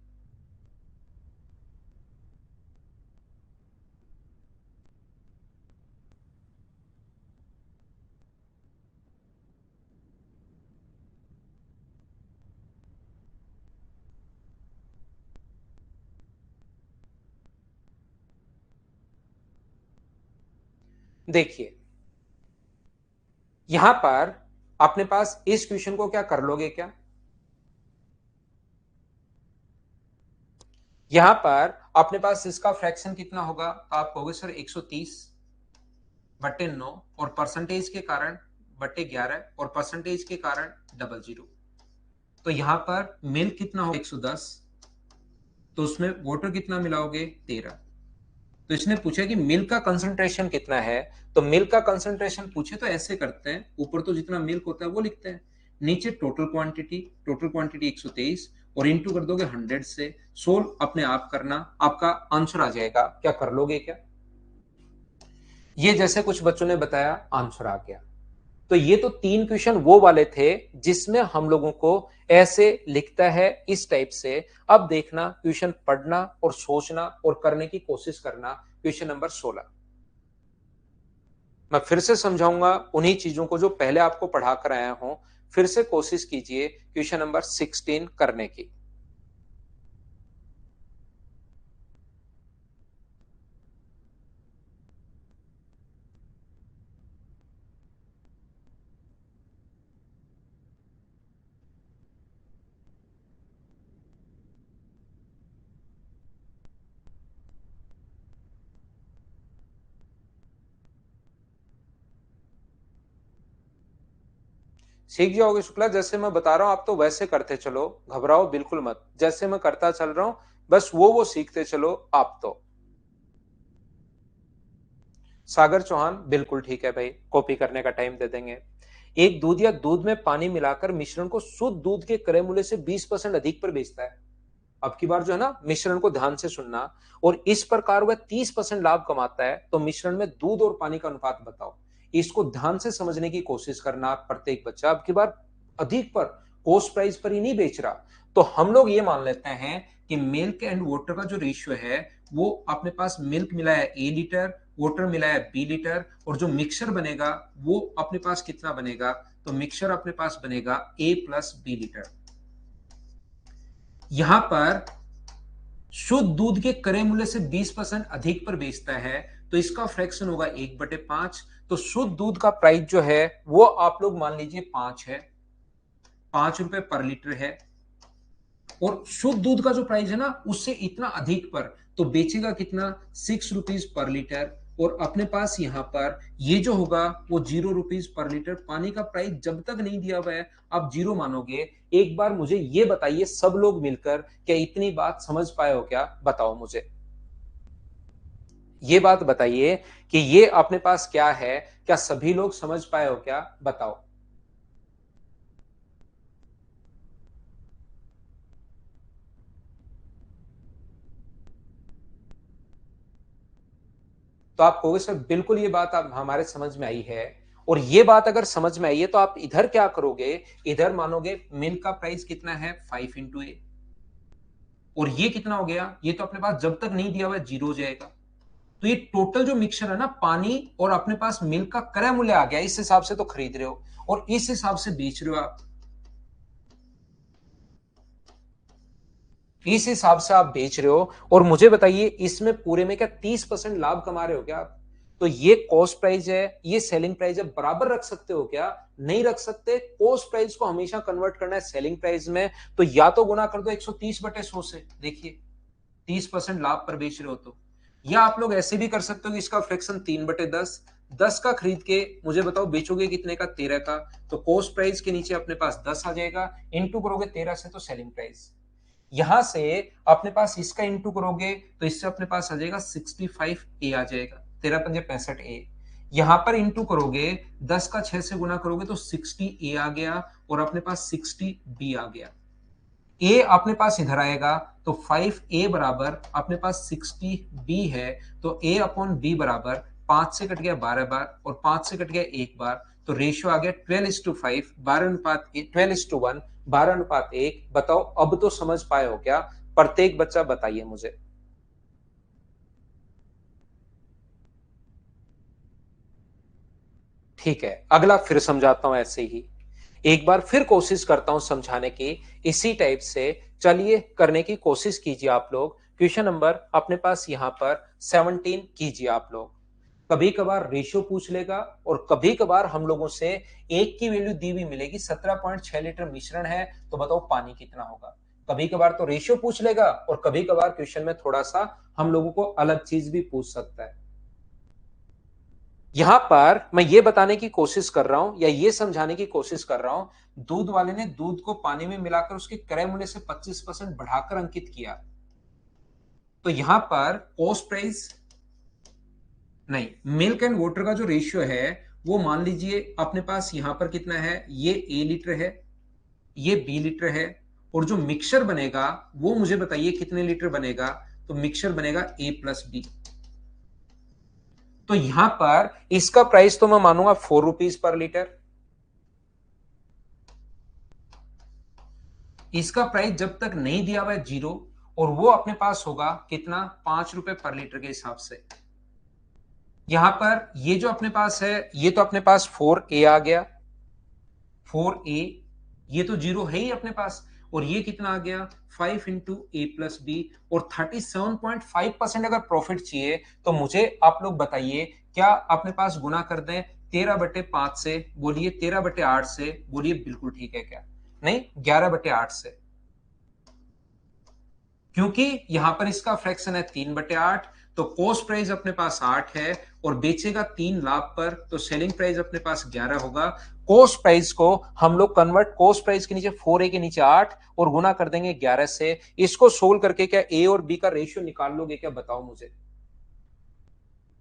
देखिए यहां पर अपने पास इस क्वेश्चन को क्या कर लोगे क्या, यहां पर अपने पास इसका फ्रैक्शन कितना होगा, तो आप कहोगे सर 130/9, और परसेंटेज के कारण बट्टे 11, और परसेंटेज के कारण 00। तो यहां पर मिल्क कितना होगा 110, तो उसमें वाटर कितना मिलाओगे 13। तो इसने पूछा कि मिल्क का कंसंट्रेशन कितना है, तो मिल्क का कंसंट्रेशन पूछे तो ऐसे करते हैं, ऊपर तो जितना मिल्क होता है वो लिखते हैं, नीचे टोटल क्वांटिटी 123, और इंटू कर दोगे 100 से, सोल्व अपने आप करना, आपका आंसर आ जाएगा। क्या कर लोगे क्या? ये जैसे कुछ बच्चों ने बताया आंसर आ गया। तो ये तो 3 क्वेश्चन वो वाले थे जिसमें हम लोगों को ऐसे लिखता है इस टाइप से। अब देखना क्वेश्चन पढ़ना और सोचना और करने की कोशिश करना। क्वेश्चन नंबर 16, मैं फिर से समझाऊंगा उन्हीं चीजों को जो पहले आपको पढ़ा कर आया हूं। फिर से कोशिश कीजिए क्वेश्चन नंबर 16 करने की। सीख जाओगे शुक्ला, जैसे मैं बता रहा हूं आप तो वैसे करते चलो, घबराओ बिल्कुल मत, जैसे मैं करता चल रहा हूं बस वो सीखते चलो आप तो। सागर चौहान बिल्कुल ठीक है भाई, कॉपी करने का टाइम दे देंगे। एक दूध या दूध में पानी मिलाकर मिश्रण को शुद्ध दूध के क्रय मूल्य से 20% अधिक पर बेचता है। अब की बार जो है ना, मिश्रण को ध्यान से सुनना। और इस प्रकार वह 30% लाभ कमाता है, तो मिश्रण में दूध और पानी का अनुपात बताओ। इसको ध्यान से समझने की कोशिश करना प्रत्येक बच्चा। अब की बार अधिक पर, कॉस्ट प्राइस पर ही नहीं बेच रहा। तो हम लोग ये मान लेते हैं कि मिल्क एंड वाटर का जो रेशियो है, वो अपने पास मिल्क मिला है ए लीटर, वाटर मिला है बी लीटर, और जो मिक्सचर बनेगा वो अपने पास कितना बनेगा, तो मिक्सचर अपने पास बनेगा ए प्लस बी लीटर। यहां पर शुद्ध दूध के क्रय मूल्य से 20% अधिक पर बेचता है, तो इसका फ्रैक्शन होगा 1/5। तो शुद्ध दूध का प्राइस जो है वो आप लोग मान लीजिए 5 है, 5 रुपए पर लीटर है। और शुद्ध दूध का जो प्राइस है ना, उससे इतना अधिक पर, तो बेचेगा कितना, 6 रुपीज पर लीटर। और अपने पास यहां पर ये जो होगा वो 0 रुपीज पर लीटर। पानी का प्राइस जब तक नहीं दिया हुआ है आप जीरो मानोगे। एक बार मुझे ये बताइए सब लोग मिलकर, क्या इतनी बात समझ पाए हो क्या, बताओ मुझे ये बात बताइए कि ये अपने पास क्या है, क्या सभी लोग समझ पाए हो क्या, बताओ। तो आप कहोगे सर बिल्कुल ये बात आप हमारे समझ में आई है। और ये बात अगर समझ में आई है तो आप इधर क्या करोगे, इधर मानोगे मिल्क का प्राइस कितना है 5 × A। और ये कितना हो गया, ये तो अपने पास जब तक नहीं दिया हुआ जीरो हो जाएगा। तो ये टोटल जो मिक्सचर है ना, पानी और अपने पास मिल्क का क्रय मूल्य आ गया, इस हिसाब से तो खरीद रहे हो और इस हिसाब से बेच रहे हो आप। इस हिसाब से आप बेच रहे हो। और मुझे बताइए इसमें पूरे में क्या 30% लाभ कमा रहे हो क्या आप। तो ये कॉस्ट प्राइस है, ये सेलिंग प्राइस है, बराबर रख सकते हो क्या, नहीं रख सकते। कॉस्ट प्राइस को हमेशा कन्वर्ट करना है सेलिंग प्राइस में, तो या तो गुना कर दो 130/100 से, देखिए 30% लाभ पर बेच रहे हो तो। या आप लोग ऐसे भी कर सकते हो कि इसका फ्रैक्शन 3/10, 10 का खरीद के मुझे बताओ बेचोगे कितने का, 13 का। तो कॉस्ट प्राइस के नीचे अपने पास 10 आ जाएगा, इंटू करोगे 13 से तो सेलिंग प्राइस। यहां से अपने पास इसका इंटू करोगे तो इससे अपने पास आ जाएगा 65 A आ जाएगा, 13×5 65 A। यहां पर इंटू करोगे 10 का 6 से गुना करोगे तो 60 A आ गया, और अपने पास 60 B आ गया। ए अपने पास इधर आएगा, तो 5A बराबर अपने पास 60B है। तो A/B बराबर 5 से कट गया 12 बार और 5 से कट गया एक बार, तो रेशियो आ गया 12:5, 12:1, 12:1। बताओ अब तो समझ पाए हो क्या, प्रत्येक बच्चा बताइए मुझे। ठीक है, अगला फिर समझाता हूं ऐसे ही, एक बार फिर कोशिश करता हूं समझाने की इसी टाइप से। चलिए करने की कोशिश कीजिए आप लोग। क्वेश्चन नंबर अपने पास यहां पर 17 कीजिए आप लोग। कभी कभार रेशियो पूछ लेगा और कभी कभार हम लोगों से एक की वैल्यू दी हुई मिलेगी, 17.6 लीटर मिश्रण है, तो बताओ पानी कितना होगा। कभी कभार तो रेशियो पूछ लेगा और कभी कभार क्वेश्चन में थोड़ा सा हम लोगों को अलग चीज भी पूछ सकता है। यहां पर मैं ये बताने की कोशिश कर रहा हूं या ये समझाने की कोशिश कर रहा हूं, दूध वाले ने दूध को पानी में मिलाकर उसके क्रय मूल्य से 25% बढ़ाकर अंकित किया। तो यहां पर कॉस्ट प्राइस नहीं, मिल्क एंड वाटर का जो रेशियो है वो मान लीजिए अपने पास यहां पर कितना है, ये ए लीटर है, ये बी लीटर है। और जो मिक्सचर बनेगा वो मुझे बताइए कितने लीटर बनेगा, तो मिक्सचर बनेगा A+B। तो यहां पर इसका प्राइस तो मैं मानूंगा 4 रुपीज पर लीटर। इसका प्राइस जब तक नहीं दिया हुआ है जीरो, और वो अपने पास होगा कितना, 5 रुपए पर लीटर के हिसाब से। यहां पर ये जो अपने पास है, ये तो अपने पास 4a आ गया, 4a, ये तो जीरो है ही अपने पास, और ये कितना आ गया 5 इंटू ए प्लस बी, और 37.5% अगर प्रॉफिट चाहिए तो मुझे आप लोग बताइए क्या अपने पास गुना कर दें 13/5 से, बोलिए 13/8 से, बोलिए बिल्कुल ठीक है क्या, नहीं 11/8 से, क्योंकि यहां पर इसका फ्रैक्शन है 3/8, तो कॉस्ट प्राइस अपने पास 8 है और बेचेगा 3 लाभ पर, तो सेलिंग प्राइस अपने पास 11 होगा। कॉस्ट प्राइस को हम लोग कन्वर्ट, कॉस्ट प्राइस के नीचे 4a के नीचे 8 और गुना कर देंगे 11 से। इसको सोल्व करके क्या ए और बी का रेशियो निकाल लोगे क्या, बताओ मुझे।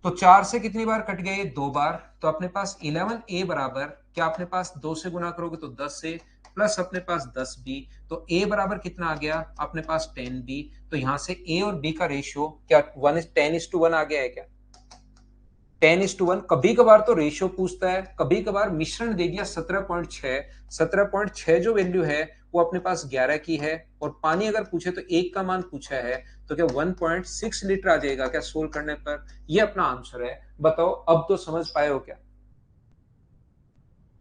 तो 4 से कितनी बार कट गए, 2 बार, तो अपने पास 11a बराबर क्या, अपने पास 2 से गुना करोगे तो 10 से, प्लस अपने पास 10b, तो a बराबर कितना आ गया अपने पास 10b। तो यहां से a और b का रेशियो क्या 10:1 आ गया है क्या, 10:1। कभी कभार तो रेशियो पूछता है, कभी कभार मिश्रण दे दिया 17.6, 17.6 जो वैल्यू है वो अपने पास 11 की है, और पानी अगर पूछे तो एक का मान पूछा है, तो क्या 1.6 लीटर आ जाएगा क्या सोल्व करने पर, ये अपना आंसर है। बताओ अब तो समझ पाए हो क्या।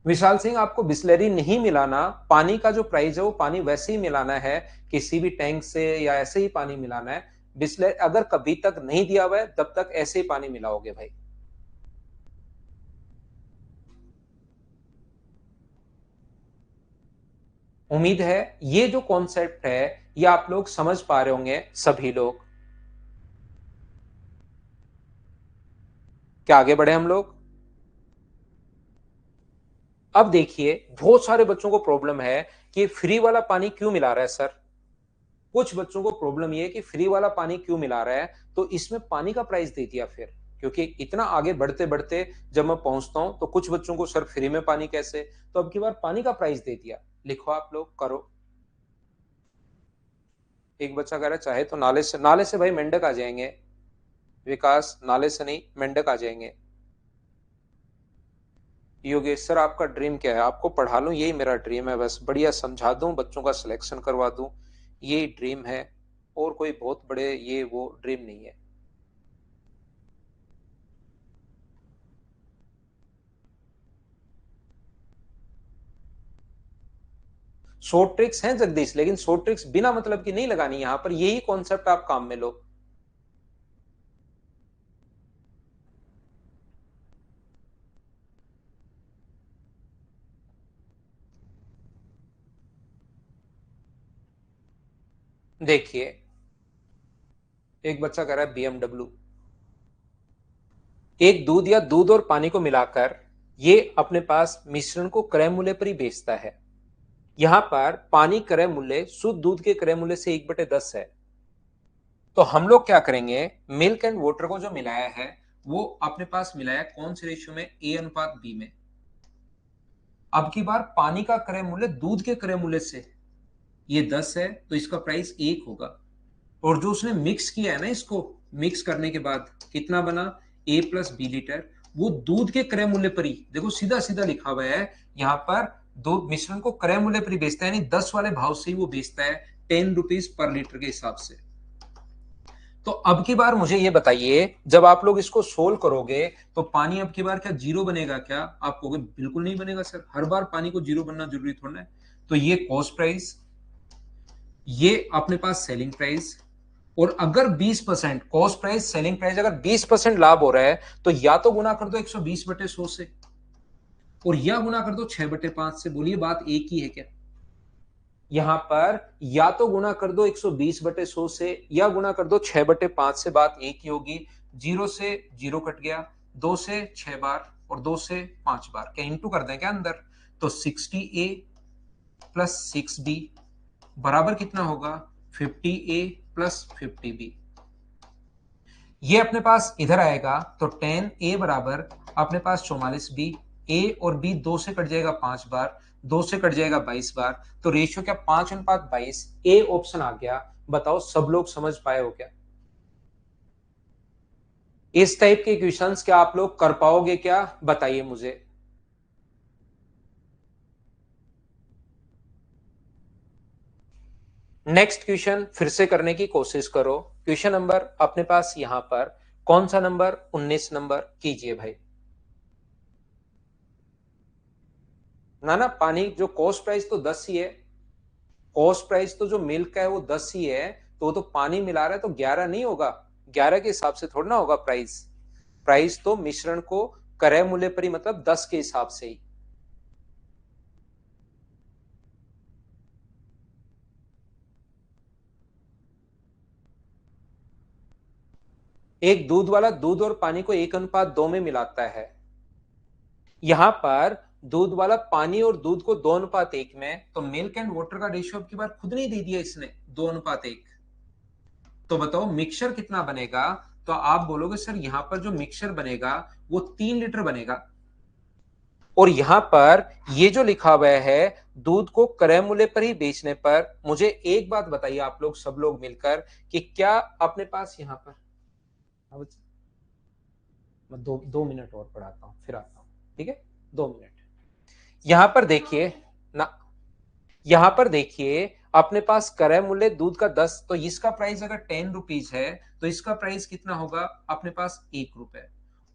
विशाल सिंह, आपको बिस्लरी नहीं मिलाना, पानी का जो प्राइस है वो पानी वैसे ही मिलाना है, किसी भी टैंक से या ऐसे ही पानी मिलाना है। बिस्लरी अगर कभी तक नहीं दिया हुआ है तब तक ऐसे ही पानी मिलाओगे भाई। उम्मीद है ये जो कॉन्सेप्ट है ये आप लोग समझ पा रहे होंगे सभी लोग। क्या आगे बढ़े हम लोग। अब देखिए बहुत सारे बच्चों को प्रॉब्लम है कि फ्री वाला पानी क्यों मिला रहा है सर। कुछ बच्चों को प्रॉब्लम ये है कि फ्री वाला पानी क्यों मिला रहा है, तो इसमें पानी का प्राइस दे दिया फिर, क्योंकि इतना आगे बढ़ते बढ़ते जब मैं पहुंचता हूं तो कुछ बच्चों को सर फ्री में पानी कैसे, तो अब की बार पानी का प्राइस दे दिया। लिखो आप लोग करो। एक बच्चा कह रहा है चाहे तो नाले से, नाले से भाई मेंढक आ जाएंगे, विकास नाले से नहीं मेंढक आ जाएंगे। योगेश सर आपका ड्रीम क्या है, आपको पढ़ा लूं यही मेरा ड्रीम है, बस बढ़िया समझा दूं, बच्चों का सिलेक्शन करवा दूं, ये ड्रीम है, और कोई बहुत बड़े ये वो ड्रीम नहीं है। शॉर्ट ट्रिक्स हैं जगदीश, लेकिन शॉर्ट ट्रिक्स बिना मतलब की नहीं लगानी, यहां पर यही कॉन्सेप्ट आप काम में लो। देखिए एक बच्चा कह रहा है बीएमडब्ल्यू, एक दूध या दूध और पानी को मिलाकर ये अपने पास मिश्रण को क्रय मूल्य पर ही बेचता है। यहां पर पानी क्रय मूल्य शुद्ध दूध के क्रय मूल्य से 1/10 है, तो हम लोग क्या करेंगे, मिल्क एंड वाटर को जो मिलाया है वो अपने पास मिलाया कौन से रेशियो में, ए अनुपात बी में। अब की बार पानी का क्रय मूल्य दूध के क्रय मूल्य से ये 10 है, तो इसका प्राइस 1 होगा, और जो उसने मिक्स किया है ना, इसको मिक्स करने के बाद कितना बना, ए प्लस बी लीटर, वो दूध के क्रय मूल्य पर ही, देखो सीधा सीधा लिखा हुआ है यहाँ पर, दो मिश्रण को क्रय मूल्य पर ही बेचता है, यानी 10 वाले भाव से ही वो बेचता है, 10 रुपीज पर लीटर के हिसाब से। तो अब की बार मुझे ये बताइए, जब आप लोग इसको सोल्व करोगे तो पानी अब की बार क्या जीरो बनेगा क्या, आप कहोगे बिल्कुल नहीं बनेगा सर, हर बार पानी को जीरो बनना जरूरी थोड़ा है। तो ये कॉस्ट प्राइस, ये अपने पास सेलिंग प्राइस, और अगर 20% कॉस्ट प्राइस सेलिंग प्राइस अगर 20% लाभ हो रहा है तो या तो गुना कर दो 120/100 से, और या गुना कर दो 6/5 से, बोलिए बात एक ही है क्या। यहां पर या तो गुना कर दो 120/100 से या गुना कर दो 6/5 से, बात एक ही होगी। जीरो से जीरो कट गया, 2 से 6 बार और 2 से 5 बार, क्या इंटू कर दें क्या अंदर, तो 60a प्लस 6b बराबर कितना होगा, 50a प्लस 50b। ये अपने पास इधर आएगा तो 10a बराबर अपने पास 44b, ए और बी 2 से कट जाएगा 5 बार, 2 से कट जाएगा 22 बार, तो रेशियो क्या 5:22, ए ऑप्शन आ गया। बताओ सब लोग समझ पाए हो क्या। इस टाइप के क्वेश्चंस क्या आप लोग कर पाओगे क्या, बताइए मुझे। नेक्स्ट क्वेश्चन फिर से करने की कोशिश करो। क्वेश्चन नंबर अपने पास यहां पर कौन सा नंबर? 19 नंबर कीजिए भाई। ना ना, पानी जो कॉस्ट प्राइस तो 10 ही है। कॉस्ट प्राइस तो जो मिल्क का है वो 10 ही है, तो वो तो पानी मिला रहा है तो 11 नहीं होगा। 11 के हिसाब से थोड़ा ना होगा प्राइस। प्राइस तो मिश्रण को क्रय मूल्य पर ही, मतलब 10 के हिसाब से ही। एक दूध वाला दूध और पानी को 1:2 में मिलाता है। यहां पर दूध वाला पानी और दूध को 2:1 में, तो मिल्क एंड वाटर का रेशियो अब की बार खुद नहीं दे दिया इसने, 2:1। तो बताओ मिक्सचर कितना बनेगा? तो आप बोलोगे सर यहां पर जो मिक्सचर बनेगा वो 3 लीटर बनेगा। और यहां पर ये जो लिखा हुआ है दूध को क्रय मूल्य पर ही बेचने पर, मुझे एक बात बताइए आप लोग सब लोग मिलकर, कि क्या अपने पास यहां पर, अब मैं 2 मिनट और पढ़ाता हूं फिर आता हूं, ठीक है? 2 मिनट। यहां पर देखिए ना, यहां पर देखिए अपने पास क्रय मूल्य दूध का 10, तो इसका प्राइस अगर 10 रुपीज है तो इसका प्राइस कितना होगा अपने पास? 1 रुपए।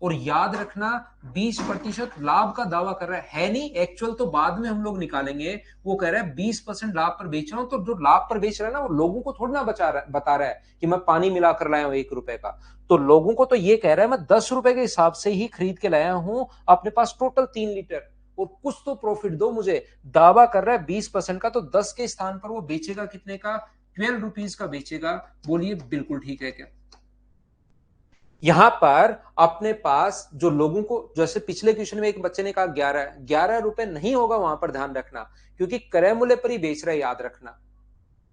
और याद रखना 20% लाभ का दावा कर रहा है नहीं, एक्चुअल तो बाद में हम लोग निकालेंगे। वो कह रहा है 20% लाभ पर बेच रहा हूं, तो जो लाभ पर बेच रहा है ना, वो लोगों को थोड़ा ना बता रहा है कि मैं पानी मिलाकर लाया हूं 1 रुपए का। तो लोगों को तो ये कह रहा है मैं 10 रुपए के हिसाब से ही खरीद के लाया हूं, अपने पास टोटल 3 लीटर, और कुछ तो प्रॉफिट दो मुझे। दावा कर रहा है 20% का, तो 10 के स्थान पर वो बेचेगा कितने का? 12 रुपीज का बेचेगा। बोलिए बिल्कुल ठीक है क्या? यहां पर अपने पास जो लोगों को, जैसे पिछले क्वेश्चन में एक बच्चे ने कहा 11 रुपए नहीं होगा वहां पर, ध्यान रखना, क्योंकि क्रय मूल्य पर ही बेच रहा है, याद रखना।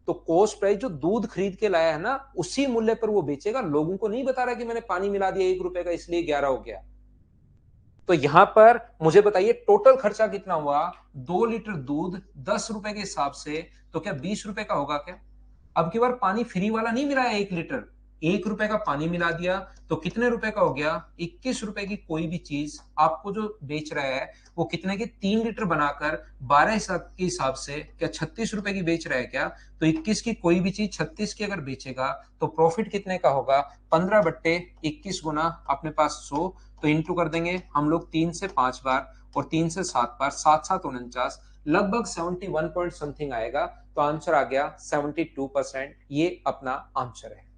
तो कॉस्ट प्राइस जो दूध खरीद के लाया है ना, उसी मूल्य पर वो बेचेगा, लोगों को नहीं बता रहा कि मैंने पानी मिला दिया 1 रुपए का इसलिए 11 हो गया। तो यहां पर मुझे बताइए टोटल खर्चा कितना हुआ? 2 लीटर दूध 10 रुपए के हिसाब से, तो क्या 20 रुपए का होगा क्या? अब की बार पानी फ्री वाला नहीं मिलाया 1 लीटर, 1 रुपए का पानी मिला दिया, तो कितने रुपए का हो गया? 21 रुपए की कोई भी चीज आपको जो बेच रहा है वो कितने की? 3 लीटर बनाकर 12 हिसाब के हिसाब से क्या 36 रुपए की बेच रहा है क्या? तो 21 की कोई भी चीज 36 की अगर बेचेगा तो प्रॉफिट कितने का होगा? 15/21 गुना अपने पास 100, तो इंटू कर देंगे हम लोग 3 से 5 बार और 3 से 7 बार, 7 7 49, लगभग 71 पॉइंट समथिंग आएगा। तो आंसर आ गया 72%, ये अपना आंसर है।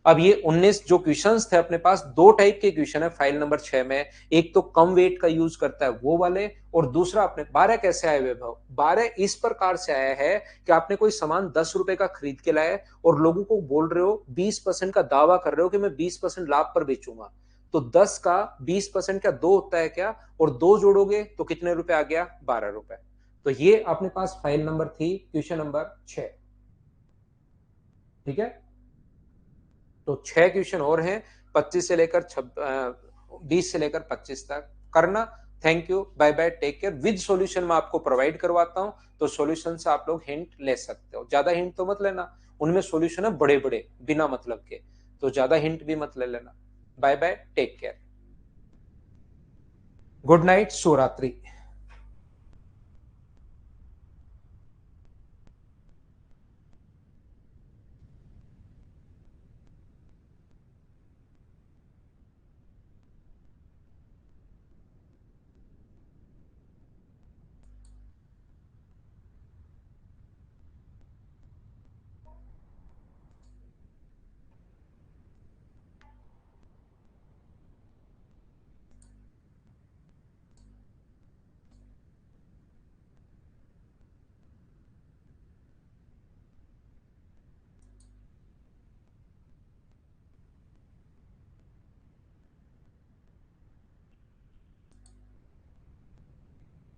अब ये 19 जो क्वेश्चंस थे अपने पास, दो टाइप के क्वेश्चन है फाइल नंबर 6 में। एक तो कम वेट का यूज करता है वो वाले, और दूसरा अपने 12 कैसे आए वैभव? 12 इस प्रकार से आया है कि आपने कोई सामान 10 रुपए का खरीद के लाए और लोगों को बोल रहे हो 20% का दावा कर रहे हो कि मैं 20% लाभ पर बेचूंगा। तो 10 का 20% क्या 2 होता है क्या? और 2 जोड़ोगे तो कितने रुपए आ गया? 12 रुपए। तो ये अपने पास फाइल नंबर थी, क्वेश्चन नंबर 6। ठीक है, तो 6 क्वेश्चन और हैं, 25 से लेकर 20 से लेकर 25 तक करना। Thank you, bye bye, take care. With solution मैं आपको प्रोवाइड करवाता हूं, तो सॉल्यूशन से आप लोग हिंट ले सकते हो। ज्यादा हिंट तो मत लेना, उनमें सॉल्यूशन है बड़े बड़े बिना मतलब के, तो ज्यादा हिंट भी मत ले लेना। Bye bye, take care, good night, शुभ रात्रि।